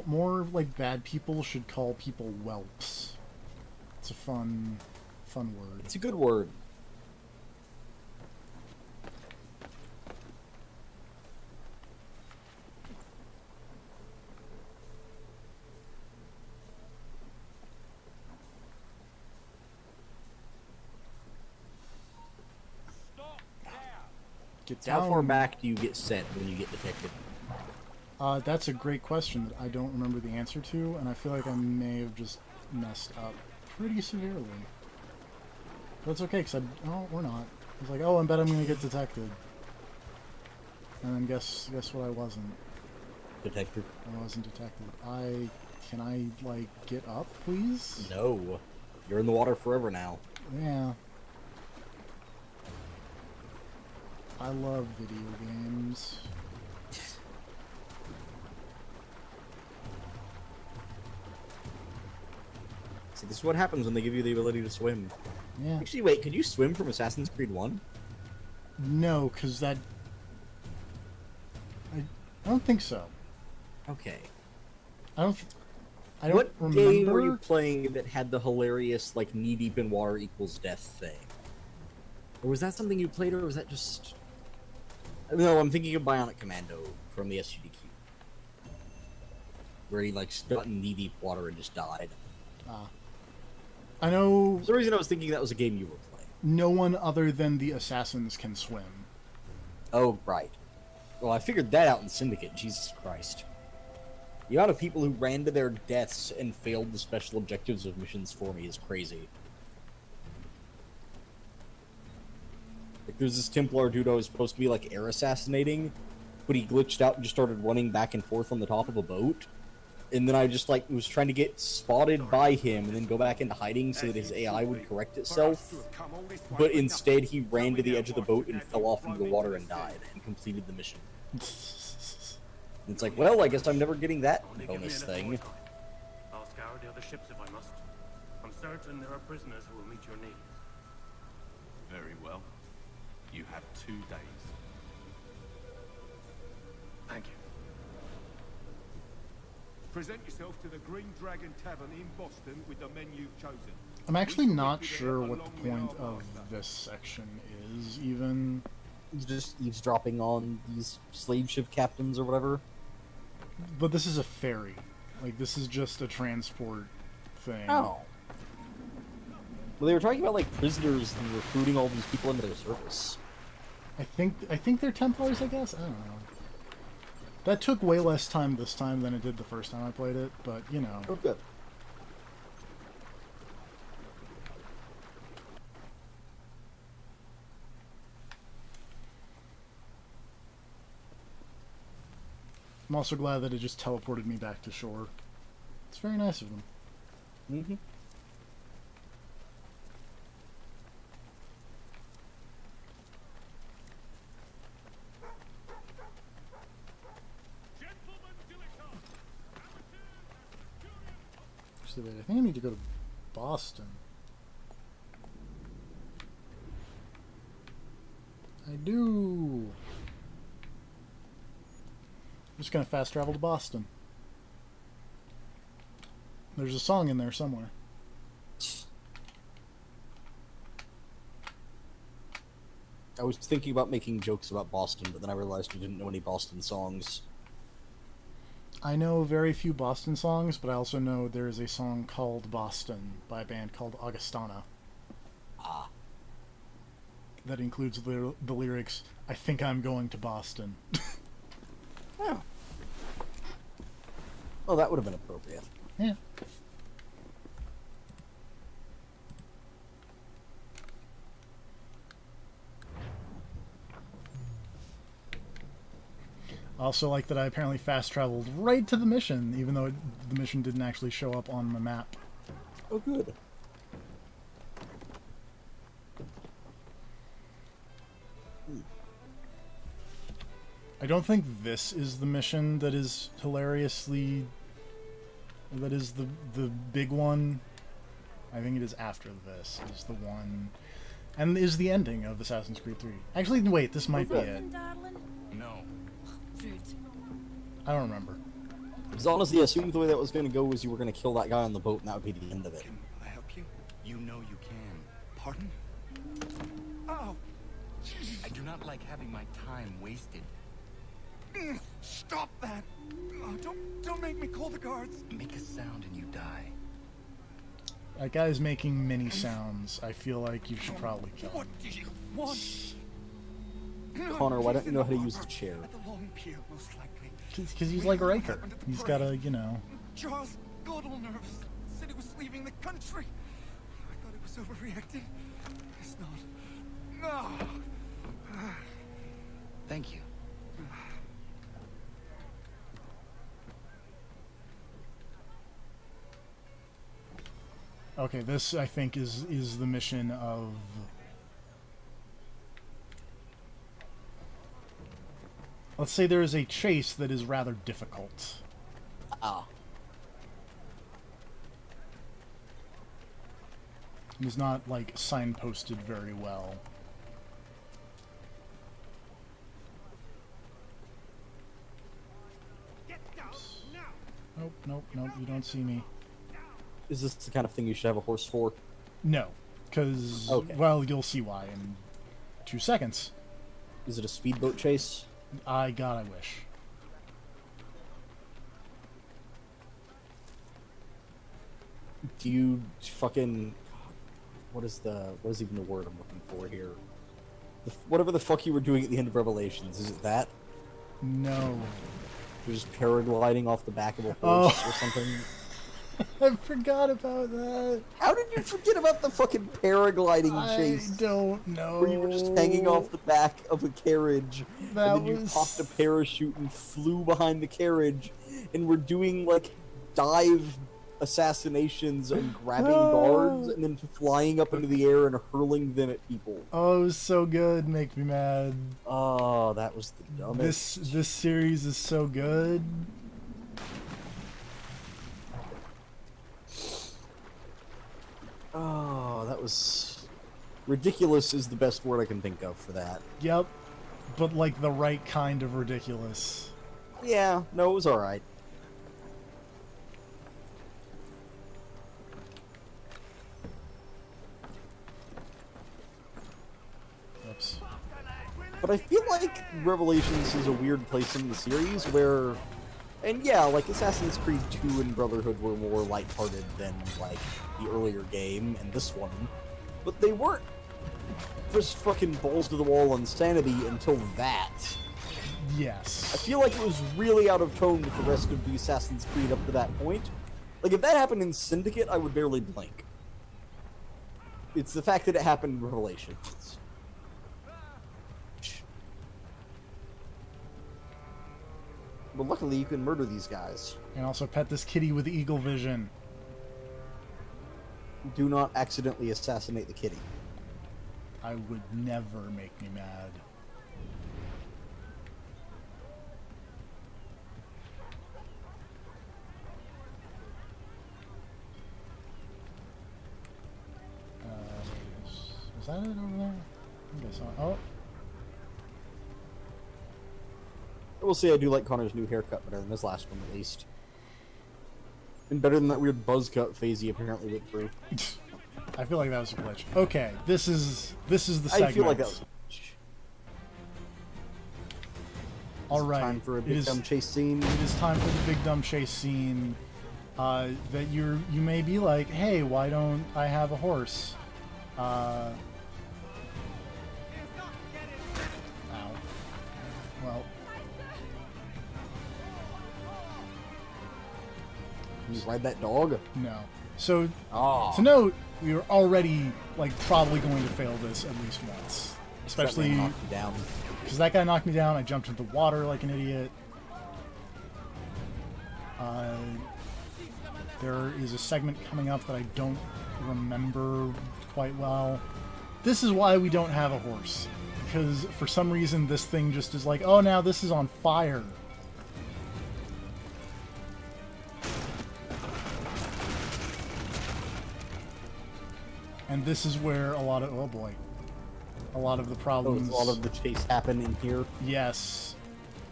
More like bad people should call people whelps. It's a fun word. It's a good word. Get How far down. back do you get set when you get detected? That's a great question that I don't remember the answer to, and I feel like I may have just messed up pretty severely. But it's okay, because oh, we're not. I was like, oh, I bet I'm gonna get detected. And then guess what I wasn't. Detected? I wasn't detected. Can I, like, get up, please? No. You're in the water forever now. Yeah. I love video games. See, this is what happens when they give you the ability to swim. Yeah. Actually, wait, could you swim from Assassin's Creed 1? No, because that... I don't think so. Okay. I don't... I don't What remember. game were you playing that had the hilarious, like, knee deep in water equals death thing? Or was that something you played, or was that just... No, I'm thinking of Bionic Commando from the SGDQ. Where he, like, got in knee deep water and just died. I know For some reason I was thinking that was a game you were playing. no one other than the assassins can swim. Oh, right. Well, I figured that out in Syndicate, Jesus Christ. The amount of people who ran to their deaths and failed the special objectives of missions for me is crazy. Like, there's this Templar dude I was supposed to be, like, air assassinating, but he glitched out and just started running back and forth on the top of a boat. And then I just, like, was trying to get spotted by him and then go back into hiding so that his AI would correct itself. But instead, he ran to the edge of the boat and fell off into the water and died, and completed the mission. It's like, well, I guess I'm never getting that bonus thing. I'll scour the other ships if I must. I'm certain there are prisoners who will meet your needs. Very well. You have 2 days. Thank you. Present yourself to the Green Dragon Tavern in Boston with the men you've chosen. I'm actually not sure what the point of this section is, even. He's just eavesdropping on these slave ship captains or whatever. But this is a ferry. Like, this is just a transport thing. Oh. Well, they were talking about, like, prisoners and recruiting all these people into their service. I think they're Templars, I guess? I don't know. That took way less time this time than it did the first time I played it, but, you know. Oh, good. I'm also glad that it just teleported me back to shore. It's very nice of them. Mm-hmm. Actually, wait, I think I need to go to Boston. I do. I'm just gonna fast travel to Boston. There's a song in there somewhere. I was thinking about making jokes about Boston, but then I realized I didn't know any Boston songs. I know very few Boston songs, but I also know there is a song called Boston by a band called Augustana. Ah. That includes the lyrics, I think I'm going to Boston. Oh. Well, that would have been appropriate. Yeah. Also like that I apparently fast traveled right to the mission, even though the mission didn't actually show up on the map. Oh, good. I don't think this is the mission that is hilariously... that is the big one. I think it is after this is the one... and is the ending of Assassin's Creed 3. Actually, wait, this might be it. No. I don't remember. Because honestly, I assumed the way that was going to go was you were going to kill that guy on the boat and that would be the end of it. Can I help you? You know you can. Pardon? Oh, I do not like having my time wasted. stop that! Oh, don't make me call the guards. Make a sound and you die. That guy's making many sounds. I feel like you should probably kill him. What do you want? Connor, why don't you know how to use the chair? At the long pier, most likely. Because he's like Riker. He's got a, you know... Charles got all nervous. Said he was leaving the country. I thought he was overreacting. It's not. No. Thank you. Okay, this, I think, is the mission of... let's say there is a chase that is rather difficult. Ah. It is not, like, signposted very well. Get down now. Nope, nope, nope, you don't see me. Is this the kind of thing you should have a horse for? No, because, Okay. well, you'll see why in 2 seconds. Is it a speedboat chase? God, I wish. Do you fucking... What is even the word I'm looking for here? Whatever the fuck you were doing at the end of Revelations, is it that? No. You're just paragliding off the back of a Oh. horse or something? I forgot about that. How did you forget about the fucking paragliding chase? I don't know. Where you were just hanging off the back of a carriage, That and then you was- popped a parachute and flew behind the carriage, and we're doing, like, dive assassinations and grabbing guards, and then flying up into the air and hurling them at people. Oh, it was so good. Make me mad. Oh, that was the dumbest. This series is so good. Oh, that was... Ridiculous is the best word I can think of for that. Yep. But like the right kind of ridiculous. Yeah, no, it was alright. Oops. But I feel like Revelations is a weird place in the series where... And yeah, like Assassin's Creed 2 and Brotherhood were more lighthearted than, like, the earlier game and this one. But they weren't just fucking balls to the wall insanity until that. Yes. I feel like it was really out of tone with the rest of the Assassin's Creed up to that point. Like, if that happened in Syndicate, I would barely blink. It's the fact that it happened in Revelations. But luckily, you can murder these guys. And also pet this kitty with eagle vision. Do not accidentally assassinate the kitty. I would never make me mad. Was that it over there? I think I saw it. Oh. I will say I do like Connor's new haircut better than his last one, at least. And better than that weird buzz cut phase he apparently went through. I feel like that was a glitch. Okay, this is the segment. I feel like that was a glitch. All Is it right. time for a it big is- dumb chase scene. It is time for the big dumb chase scene. That you may be like, hey, why don't I have a horse? Ow. Well, Can you ride that dog? no. So Oh. to note, we were already like probably going to fail this at least once, especially That man knocked me down. because that guy knocked me down. I jumped into the water like an idiot. There is a segment coming up that I don't remember quite well. This is why we don't have a horse. Because for some reason this thing just is like, oh, now this is on fire. And this is where a lot of, oh boy, a lot of the Oh, problems... a lot of the chase happen in here. Yes,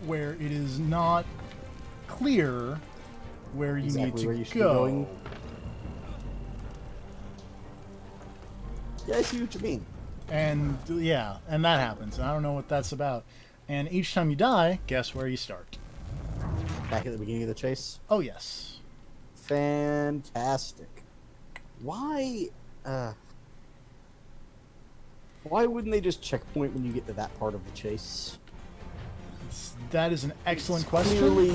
where it is not clear where you Exactly need to where you should be go. going. Yeah, I see what you mean. And yeah, and that happens. And I don't know what that's about. And each time you die, guess where you start? Back at the beginning of the chase. Oh yes. Fantastic. Why wouldn't they just checkpoint when you get to that part of the chase? That is an excellent It's question.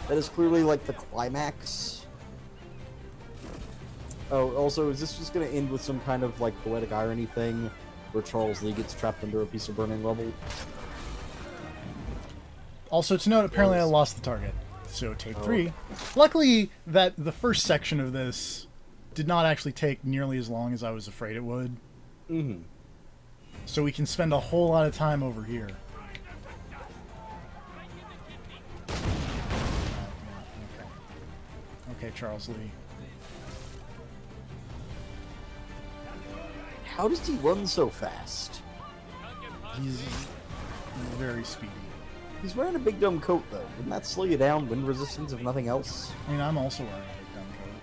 That is clearly like the climax. Oh, also, is this just going to end with some kind of like poetic irony thing where Charles Lee gets trapped under a piece of burning rubble? Also to note, apparently I lost the target. So take 3. Luckily, that the first section of this did not actually take nearly as long as I was afraid it would. Mm-hmm. So we can spend a whole lot of time over here. Okay, Charles Lee. How does he run so fast? He's very speedy. He's wearing a big dumb coat, though. Wouldn't that slow you down? Wind resistance, if nothing else? I mean, I'm also wearing a big dumb coat.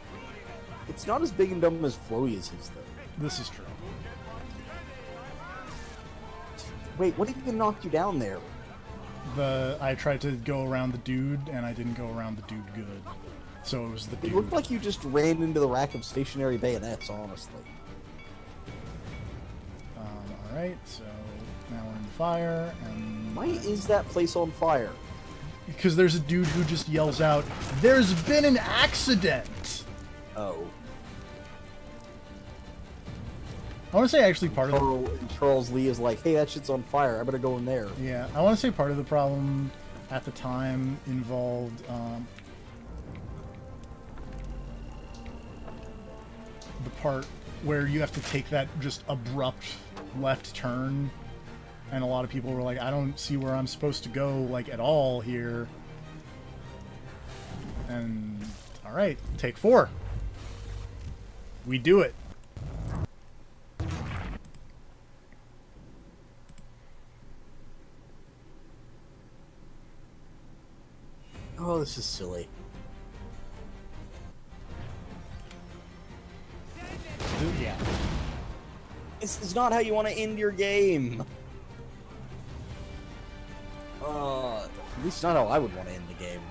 It's not as big and dumb as Floey's is, though. This is true. Wait, what even knocked you down there? I tried to go around the dude, and I didn't go around the dude good. So it was the It dude. looked like you just ran into the rack of stationary bayonets, honestly. Alright, so now we're in the fire, and... Why is that place on fire? Because there's a dude who just yells out, "There's been an accident!" Oh. I want to say actually part of the... Charles Lee is like, hey, that shit's on fire, I better go in there. Yeah, I want to say part of the problem at the time involved the part where you have to take that just abrupt left turn, and a lot of people were like, I don't see where I'm supposed to go, like, at all here. And, alright, take 4. We do it. Oh, this is silly. Yeah. This is not how you want to end your game. At least not how I would want to end the game.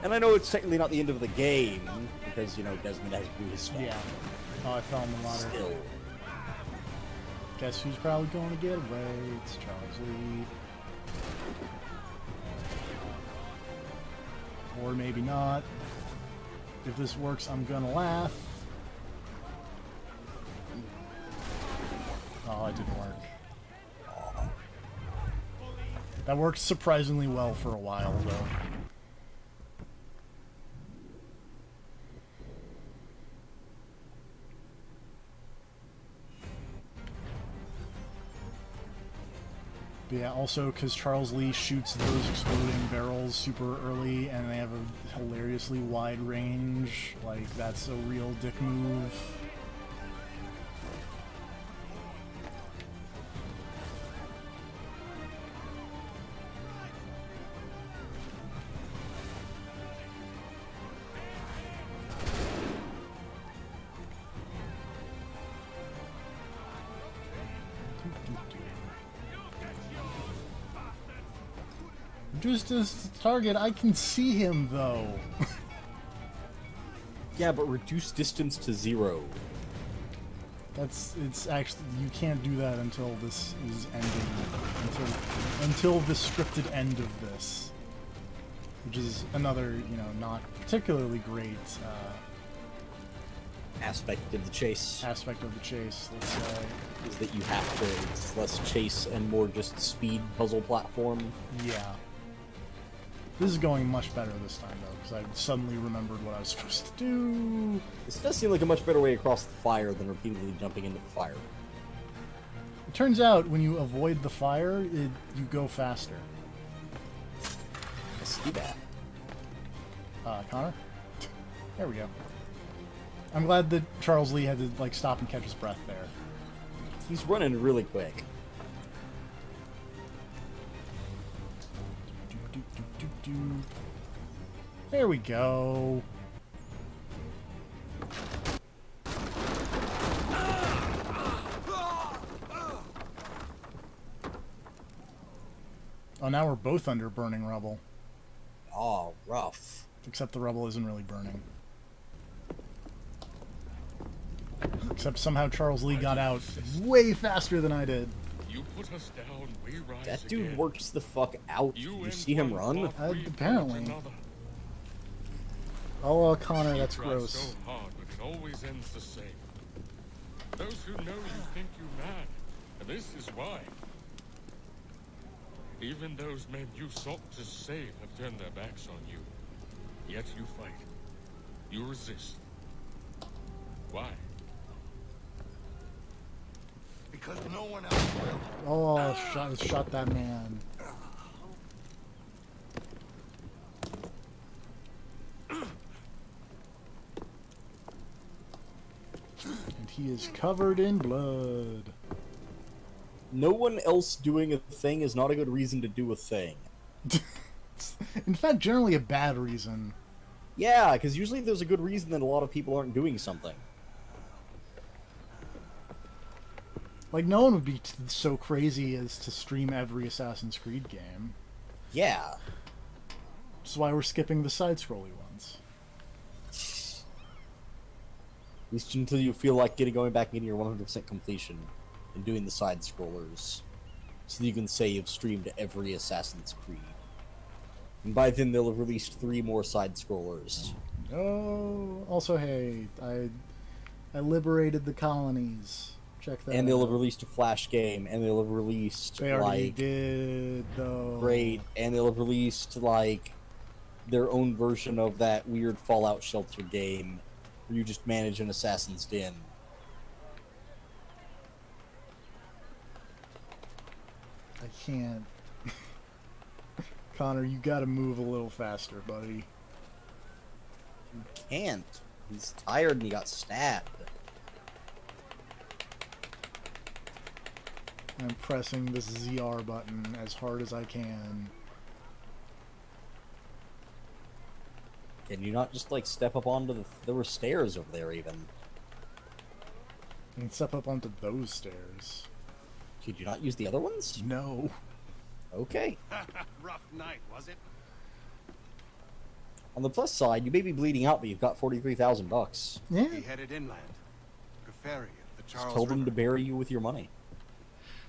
And I know it's technically not the end of the game, because, you know, Desmond has to do his stuff. Yeah. Oh, I fell in the water. Still. Guess who's probably going to get away? It's Charles Lee. Or maybe not. If this works, I'm gonna laugh. Oh, it didn't work. That worked surprisingly well for a while, though. But yeah, also because Charles Lee shoots those exploding barrels super early and they have a hilariously wide range, like, that's a real dick move. Just as target, I can see him though. Yeah, but reduce distance to 0. It's actually, you can't do that until this is ending, until the scripted end of this, which is another, you know, not particularly great Aspect of the chase. Aspect of the chase, let's say. Is that you have to, it's less chase and more just speed puzzle platform. Yeah. This is going much better this time, though, because I suddenly remembered what I was supposed to do. This does seem like a much better way across the fire than repeatedly jumping into the fire. It turns out, when you avoid the fire, you go faster. I see that. Connor? There we go. I'm glad that Charles Lee had to, like, stop and catch his breath there. He's running really quick. There we go. Oh, now we're both under burning rubble. Oh, rough. Except the rubble isn't really burning. Except somehow Charles Lee got out way faster than I did. You put us down, we rise That dude again. works the fuck out. You see him run? Apparently. Oh, Connor, that's gross. So hard, but it always ends the same. Those who know you think you mad, and this is why. Even those men you sought to save have turned their backs on you. Yet you fight. You resist. Why? Because no one else will. Oh, shot that man. And he is covered in blood. No one else doing a thing is not a good reason to do a thing. In fact, generally a bad reason. Yeah, because usually there's a good reason that a lot of people aren't doing something. Like, no one would be so crazy as to stream every Assassin's Creed game. Yeah. Which is why we're skipping the side-scrolly ones. At least until you feel like going back and getting your 100% completion and doing the side scrollers, so that you can say you've streamed every Assassin's Creed. And by then they'll have released 3 more side scrollers. Oh, also, hey, I liberated the colonies. Check that. And they'll out. have released a Flash game, and they'll have released They already like did, though. great, and they'll have released like their own version of that weird Fallout Shelter game where you just manage an assassin's den. I can't. Connor, you gotta move a little faster, buddy. You can't. He's tired and he got stabbed. I'm pressing this ZR button as hard as I can. Can you not just like step up onto the... There were stairs over there even. You can step up onto those stairs. Did you not use the other ones? No. Okay. Rough night, was it? On the plus side, you may be bleeding out, but you've got $43,000. Yeah. He headed inland. To ferry at the Just Charles told him River. to bury you with your money.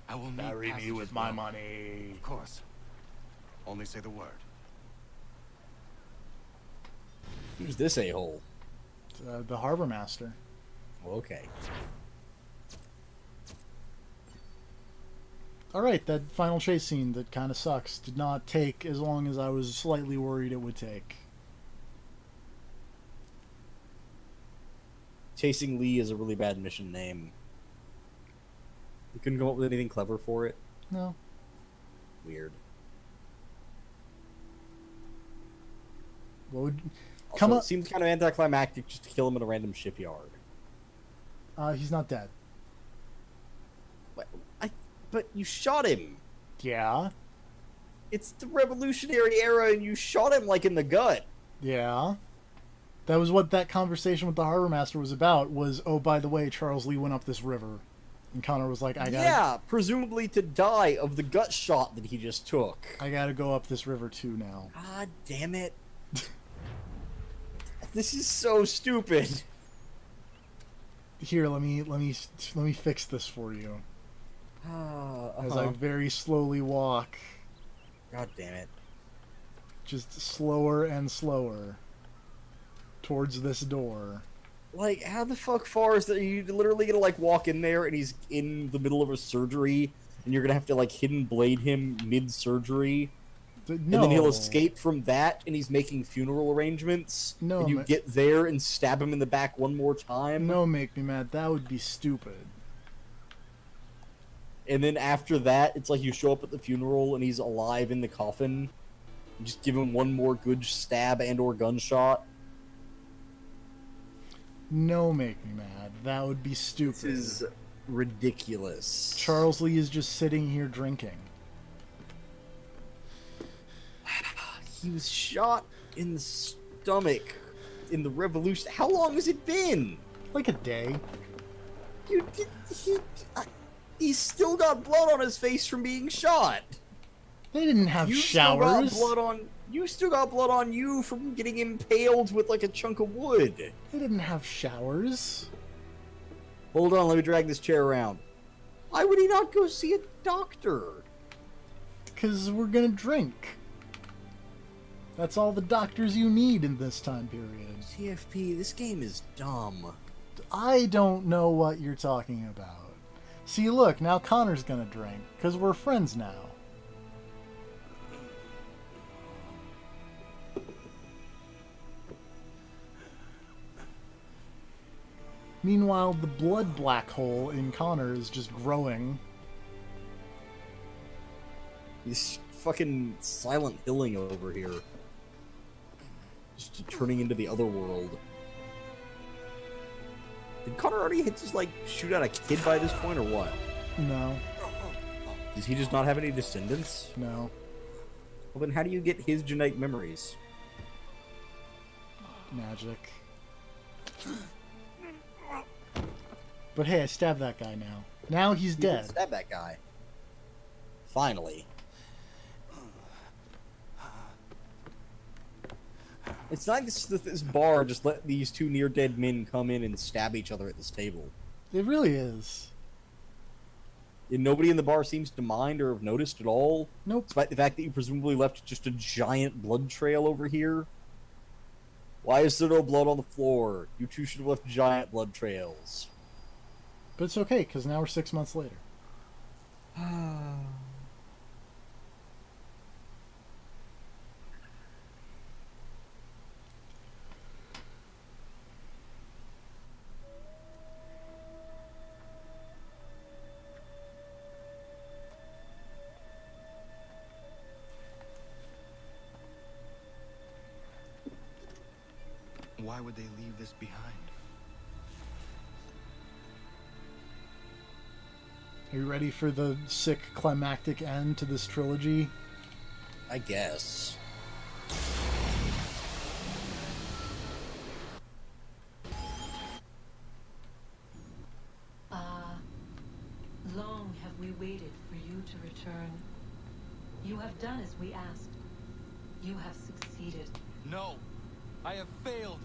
I will need Bury me passage with as my well. money. Of course. Only say the word. Who's this a-hole? The harbor master. Okay. Alright, that final chase scene that kind of sucks did not take as long as I was slightly worried it would take. Chasing Lee is a really bad mission name. You couldn't come up with anything clever for it? No. Weird. What would... Also, Come it up... seems kind of anticlimactic just to kill him in a random shipyard. He's not dead. But you shot him! Yeah. It's the Revolutionary era and you shot him like in the gut! Yeah. That was what that conversation with the harbor master was about, was, oh, by the way, Charles Lee went up this river. And Connor was like, I gotta... Yeah, presumably to die of the gut shot that he just took. I gotta go up this river too now. God damn it. This is so stupid. Here, let me fix this for you. As I very slowly walk. God damn it. Just slower and slower towards this door. Like, how the fuck far is that? You literally gonna like walk in there and he's in the middle of a surgery and you're gonna have to like hidden blade him mid-surgery? No. And then he'll escape from that and he's making funeral arrangements? No, and you get there and stab him in the back one more time? No, make me mad. That would be stupid. And then after that, it's like you show up at the funeral and he's alive in the coffin. You just give him one more good stab and or gunshot. No, make me mad. That would be stupid. This is ridiculous. Charles Lee is just sitting here drinking. He was shot in the stomach in the revolution. How long has it been? Like a day. He's still got blood on his face from being shot. They didn't have showers. You still got blood on you from getting impaled with like a chunk of wood. They didn't have showers. Hold on, let me drag this chair around. Why would he not go see a doctor? Because we're gonna drink. That's all the doctors you need in this time period. TFP, this game is dumb. I don't know what you're talking about. See, look, now Connor's gonna drink, because we're friends now. Meanwhile, the blood black hole in Connor is just growing. He's fucking Silent Hilling over here. Just turning into the other world. Did Connor already just like shoot out a kid by this point or what? No. Does he just not have any descendants? No. Well, then how do you get his genetic memories? Magic. But hey, I stabbed that guy now. Now he's You dead. can stab that guy. Finally. It's nice that this bar just let these two near-dead men come in and stab each other at this table. It really is. And nobody in the bar seems to mind or have noticed at all. Nope. Despite the fact that you presumably left just a giant blood trail over here. Why is there no blood on the floor? You two should have left giant blood trails. But it's okay, because now we're 6 months later. Why would they leave this behind? Are you ready for the sick climactic end to this trilogy? I guess. Long have we waited for you to return. You have done as we asked. You have succeeded. No! I have failed!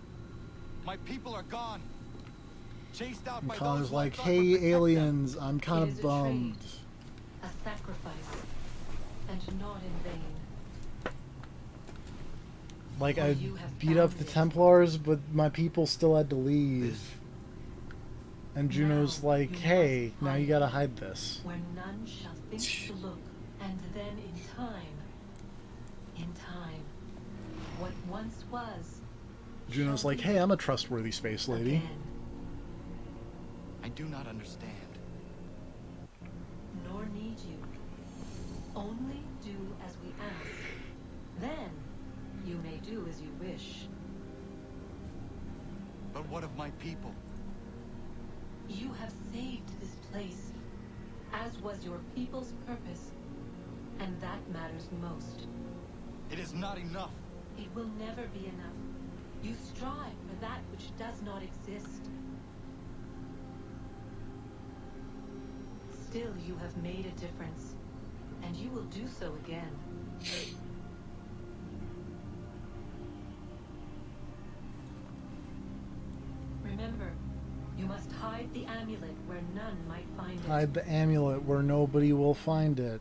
My people are gone! Chased out And by Connor's those who I like, thought would hey protect them." aliens, I'm kind It is of a bummed. trade, a sacrifice, and not in vain. Like, For I you have beat up found the it. Templars, but my people still had to leave. And Juno's Now like, you hey, must now hide you gotta hide this. Where none shall think to look, and then in time, what once was, Juno's like, hey, I'm a trustworthy space lady. again, I do not understand. nor need you. Only do as we ask. Then, you may do as you wish. But what of my people? You have saved this place, as was your people's purpose, and that matters most. It is not enough. It will never be enough. You strive for that which does not exist. Still, you have made a difference, and you will do so again. Remember, you must hide the amulet where none might find it. Hide the amulet where nobody will find it.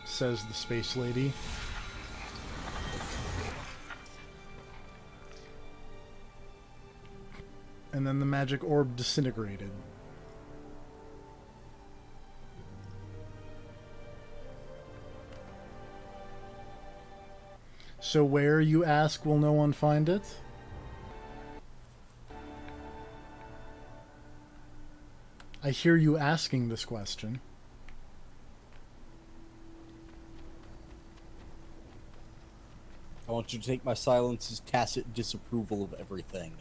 Says the space lady. And then the magic orb disintegrated. So where, you ask, will no one find it? I hear you asking this question. I want you to take my silence as tacit disapproval of everything.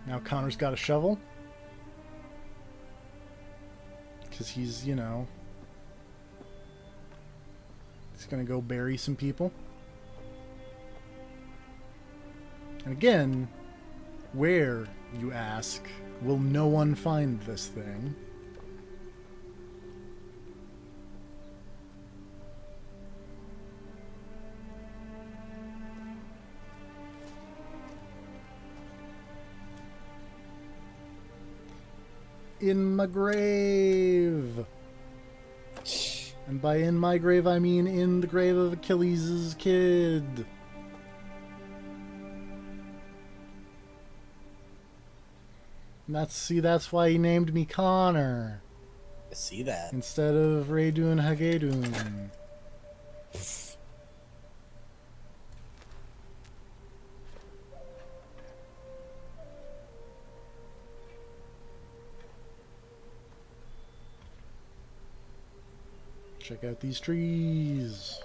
Now Connor's got a shovel. Because he's, you know... he's gonna go bury some people. And again, where, you ask, will no one find this thing? In my grave. And by in my grave, I mean in the grave of Achilles' kid. And that's why he named me Connor. I see that. Instead of Raydun Hagedun. Check out these trees.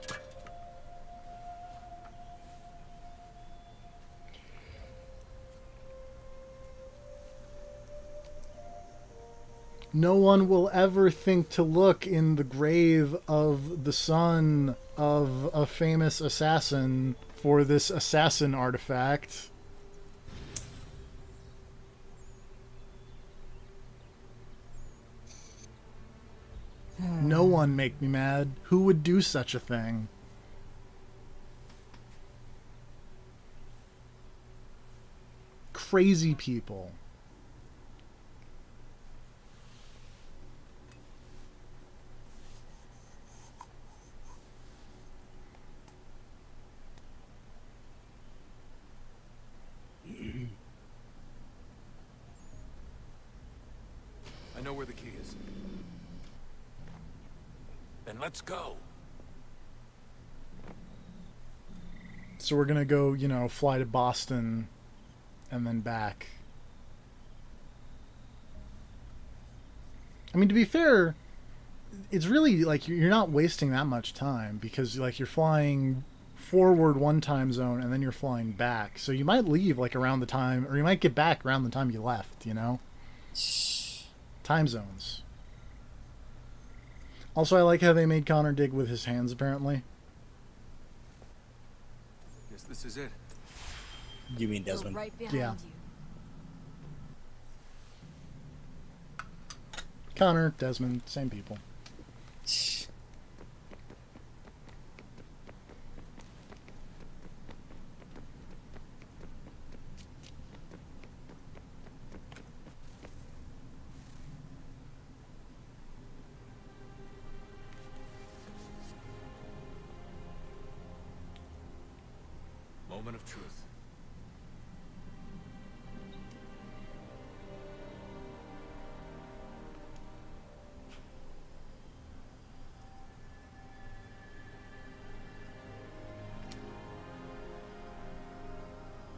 No one will ever think to look in the grave of the son of a famous assassin for this assassin artifact. No one make me mad. Who would do such a thing? Crazy people. I know where the key is. Then let's go. So we're gonna go, you know, fly to Boston and then back. I mean, to be fair, it's really like you're not wasting that much time because like you're flying forward one time zone and then you're flying back. So you might leave like around the time, or you might get back around the time you left, you know? Time zones. Also, I like how they made Connor dig with his hands, apparently. Guess this is it. You mean Desmond? Right behind Yeah. you. Connor, Desmond, same people. Moment of truth.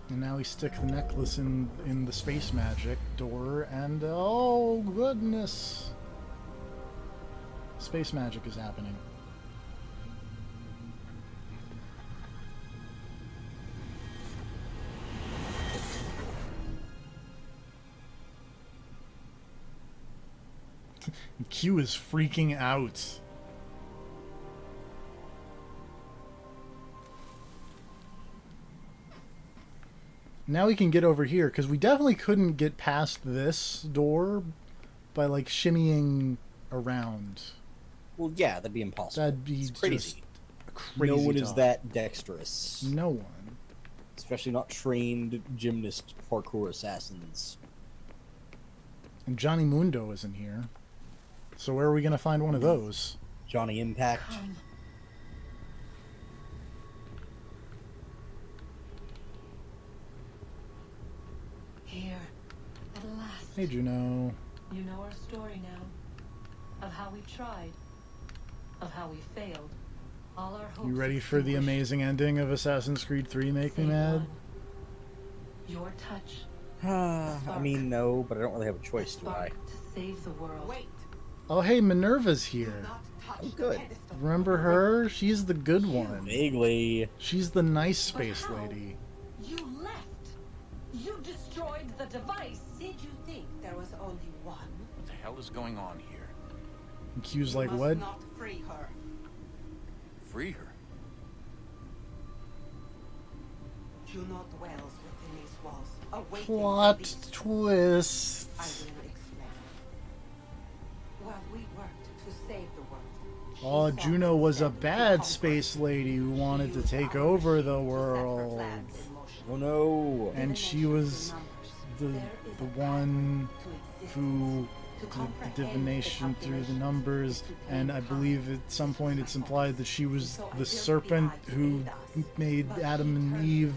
And now we stick the necklace in the space magic door, and oh goodness, space magic is happening. Q is freaking out. Now we can get over here, because we definitely couldn't get past this door by, like, shimmying around. Well, yeah, that'd be impossible. That'd be it's just crazy. crazy. No one is talk. that dexterous. No one. Especially not trained gymnast parkour assassins. And Johnny Mundo isn't here. So where are we going to find one of those? Johnny Impact. Come. Here, at last. Hey, Juno. You know our story now. Of how we tried. Of how we failed. All our hopes You ready for the extinguished. amazing ending of Assassin's Creed 3 Make Me Save Mad? one. Your touch. I mean, no, but I don't really have a choice, do I? Spark to save the world. Wait. Oh, hey, Minerva's here. Oh, good. Remember her? She's the good one. Vaguely. She's the nice space lady. You left. You destroyed the device. Did you think there was only one? What the hell is going on here? And Q's like, You what? must not free her. Free her? Juno dwells within these walls, awaiting Plot release. twist. I will explain. While we worked to save the world, Oh, she Juno saw was a instead bad the space lady who wanted to used take our over the machine to set her world. plans in motion. Oh no. And she was the one who did the divination through the numbers, and I believe at some point it's implied that she was the serpent who made Adam and Eve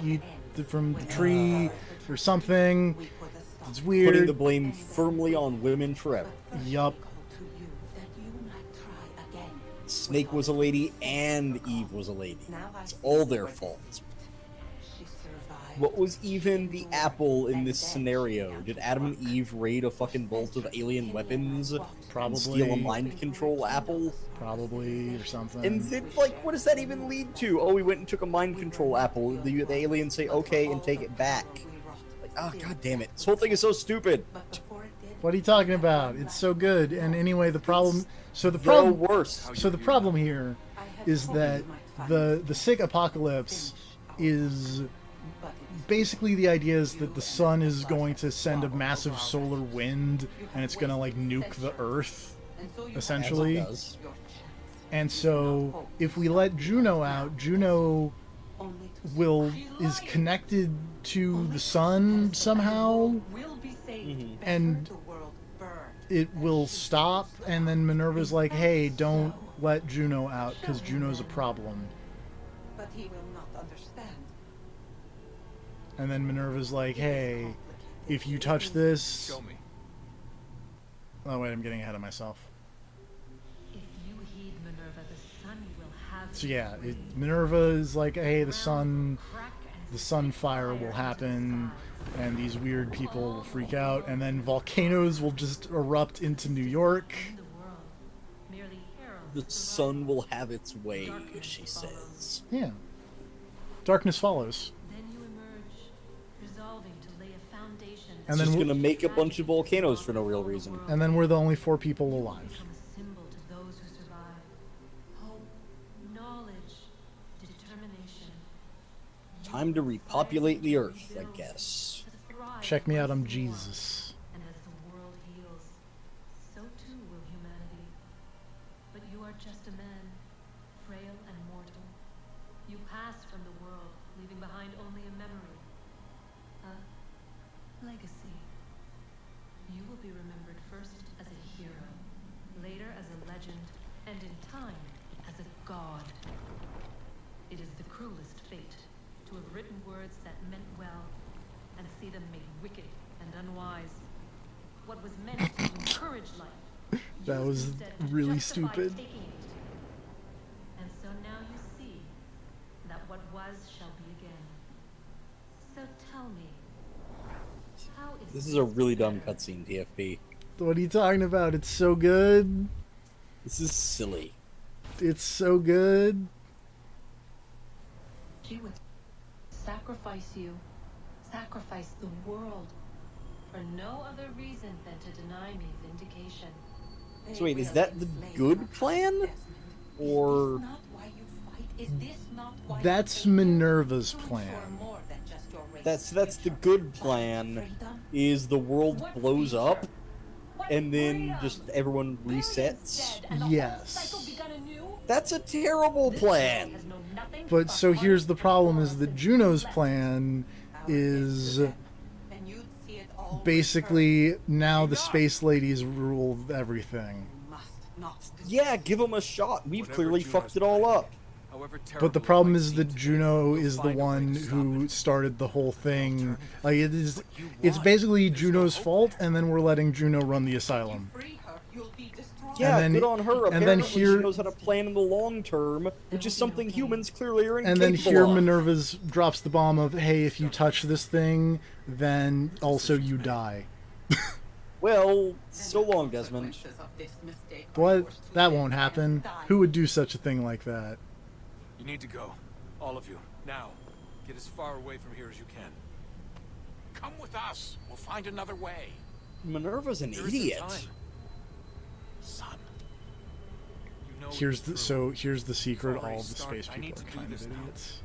eat from the tree or something. It's Putting the weird. blame firmly on women forever. Yup. Snake was a lady and Eve was a lady. It's all their fault. What was even the apple in this scenario? Did Adam and Eve raid a fucking vault of alien weapons? Probably. And steal a mind control apple? Probably, or something. And then, like, what does that even lead to? Oh, we went and took a mind control apple. The aliens say okay and take it back. Like, oh, god damn it. This whole thing is so stupid. What are you talking about? It's so good. And anyway, the problem. So the problem. Worse. So the problem here is that the sick apocalypse is basically the idea is that the sun is going to send a massive solar wind and it's going to like nuke the Earth, essentially. And so if we let Juno out, Juno is connected to the sun somehow, and it will stop, and then Minerva's like, hey, don't let Juno out because Juno's a problem. But he will not understand. And then Minerva's like, hey, if you touch this... Show me. Oh wait, I'm getting ahead of myself. If you heed Minerva, the sun will have So yeah, Minerva is like, hey, the sun fire will happen, and these weird people will freak out, and then volcanoes will just erupt into New York. The sun will have its way, she says. Yeah. Darkness follows. And then she's gonna make a bunch of volcanoes for no real reason. And then we're the only 4 people alive. Time to repopulate the Earth, I guess. Check me out, I'm Jesus. And as the world heals, so too will humanity. But you are just a man, frail and mortal. You pass from the world, leaving behind only a memory. A legacy. You will be remembered first as a hero, later as a legend, and in time as a god. It is the cruelest fate to have written words that meant well and see them made wicked and unwise. What was meant to encourage life, That was really stupid. and so now you see that what was shall be again. So tell me, how is This is a really dumb cutscene, TFP. What are you talking about? It's so good. This is silly. It's so good. She would sacrifice you, sacrifice the world, for no other reason than to deny me vindication. So wait, is that the good plan? Or... That's Minerva's plan. That's the good plan, is the world blows up, and then just everyone resets? Yes. That's a terrible plan! But so here's the problem, is that Juno's plan is basically now the space ladies rule everything. Yeah, give them a shot. We've clearly fucked it all up. But the problem is that Juno is the one who started the whole thing. Like it's basically Juno's fault, and then we're letting Juno run the asylum. Yeah, and then, good on her. And Apparently then here, she knows how to plan in the long term, which is something humans clearly are and incapable then here of. Minerva's drops the bomb of, hey, if you touch this thing, then also you die. Well, so long, Desmond. What? That won't happen. Who would do such a thing like that? You need to go. All of you. Now. Get as far away from here as you can. Come with us. We'll find another way. Minerva's an There isn't idiot. time. Son. You know Here's it's the true. here's the secret. Before I All of the start, space I need people are to do kind of this now. idiots.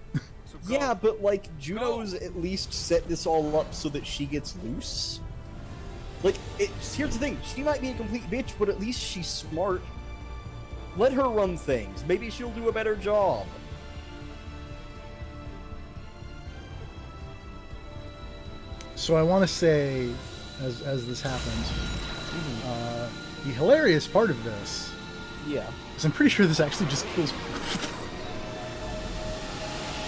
So go. Yeah, but like, Juno's at least set this all up so that she gets loose. Like, here's the thing, she might be a complete bitch, but at least she's smart. Let her run things. Maybe she'll do a better job. So I want to say, as this happens, the hilarious part of this, Yeah. is I'm pretty sure this actually just kills.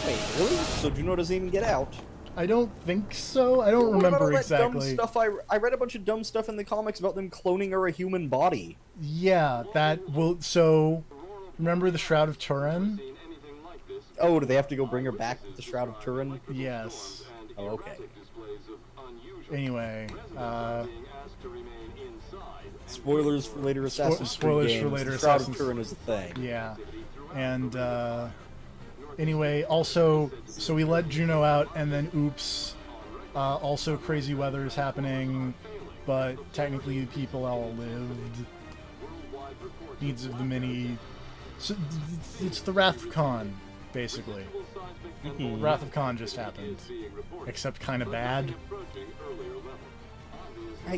Wait, really? So Juno doesn't even get out? I don't think so. I don't What about remember all that dumb exactly. stuff? I read a bunch of dumb stuff in the comics about them cloning her a human body. Yeah, that will. So Remember the Shroud of Turin? Oh, do they have to go bring her back with the Shroud of Turin? Yes. Oh, okay. Anyway, spoilers for later Assassin's Creed spoilers games. for later The Shroud Assassin's of Turin is a thing. Yeah. And anyway, also, so we let Juno out, and then oops, also crazy weather is happening, but technically the people all lived. Needs of the many. So it's the Wrath of Khan, basically. Wrath of Khan just happened, except kind of bad. I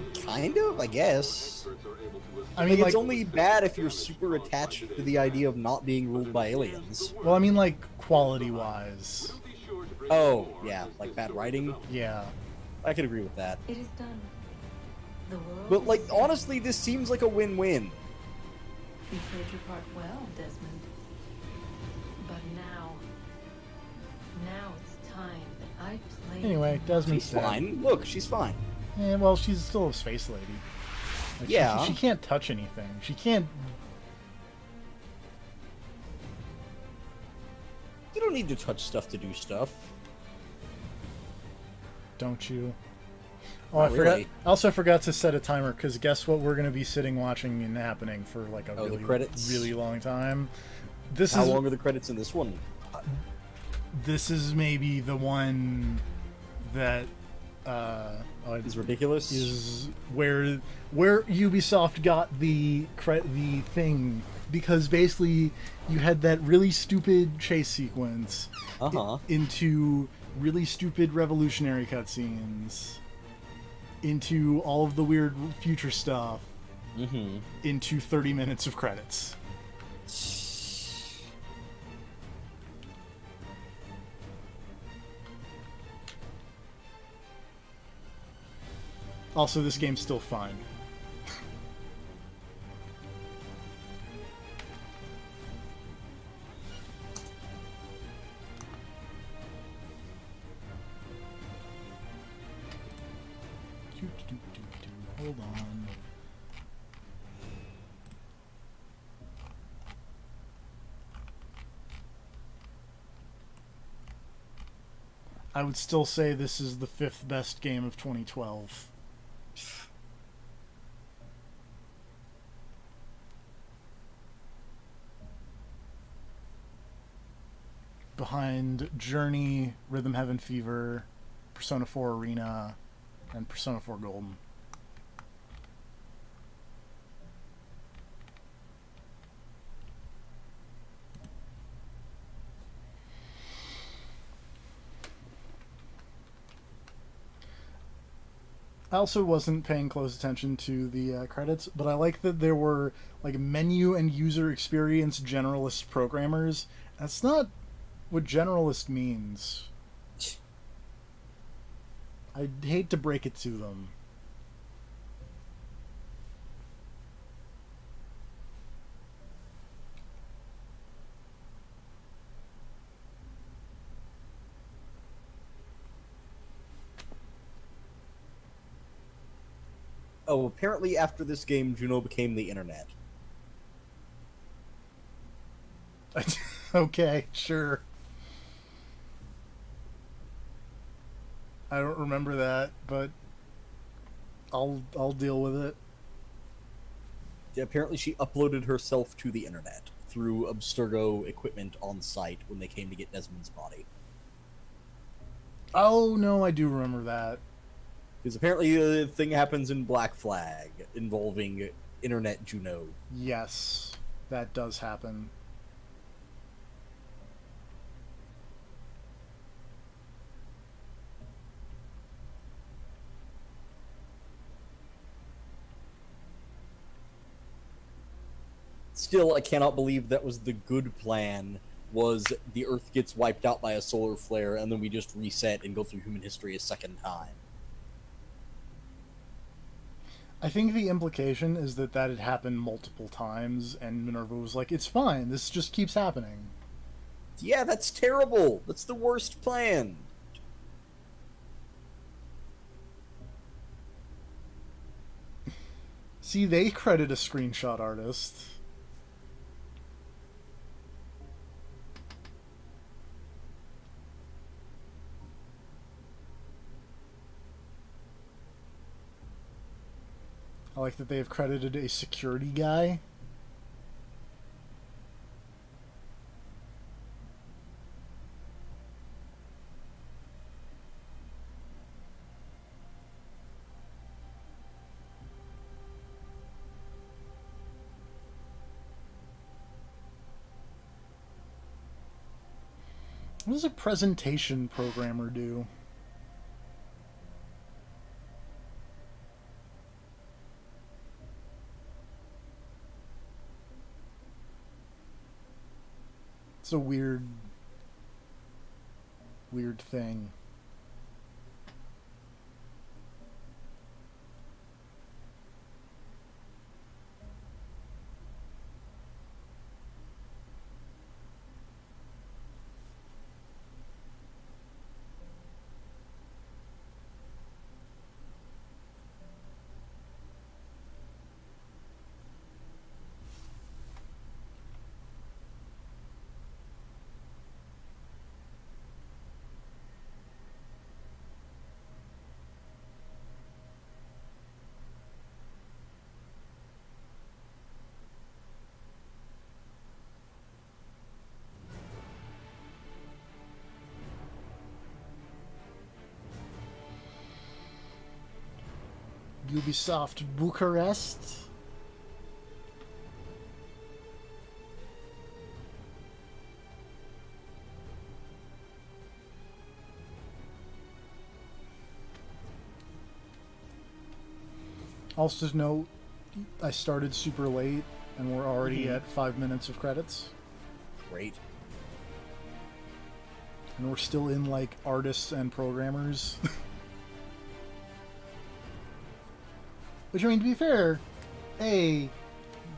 guess. I mean, it's only bad if you're super attached to the idea of not being ruled by aliens. Well, I mean, like, quality-wise. Oh, yeah, like bad writing? Yeah. I could agree with that. It is done. The world. But, like, honestly, this seems like a win-win. You played your part well, Desmond. But now it's time that I play. Anyway, Desmond's She's fine. Look, she's fine. Yeah, well, she's still a space lady. Like, yeah. She can't touch anything. She can't... You don't need to touch stuff to do stuff. Don't you? Oh, Not I forgot. really. I also forgot to set a timer, because guess what we're going to be sitting watching and happening for like a the credits? really long time. How long are the credits in this one? This is maybe the one that is ridiculous. Is where Ubisoft got the thing, because basically you had that really stupid chase sequence into really stupid revolutionary cutscenes, into all of the weird future stuff, into 30 minutes of credits. Also, this game's still fun. Hold on. I would still say this is the 5th best game of 2012. Behind Journey, Rhythm Heaven Fever, Persona 4 Arena, and Persona 4 Golden. I also wasn't paying close attention to the credits, but I like that there were like menu and user experience generalist programmers. That's not what generalist means. I'd hate to break it to them. Oh, apparently after this game, Juno became the internet. Okay, sure. I don't remember that, but I'll deal with it. Yeah, apparently she uploaded herself to the internet through Abstergo equipment on site when they came to get Desmond's body. Oh, no, I do remember that. Because apparently a thing happens in Black Flag involving internet Juno. Yes, that does happen. Still, I cannot believe that was the good plan, was the Earth gets wiped out by a solar flare and then we just reset and go through human history a second time. I think the implication is that had happened multiple times, and Minerva was like, it's fine, this just keeps happening. Yeah, that's terrible. That's the worst plan. See, they credit a screenshot artist. I like that they have credited a security guy. What does a presentation programmer do? It's a weird thing. Ubisoft Bucharest. Also to note, I started super late and we're already at 5 minutes of credits. Great. And we're still in like artists and programmers. Which, I mean, to be fair, hey,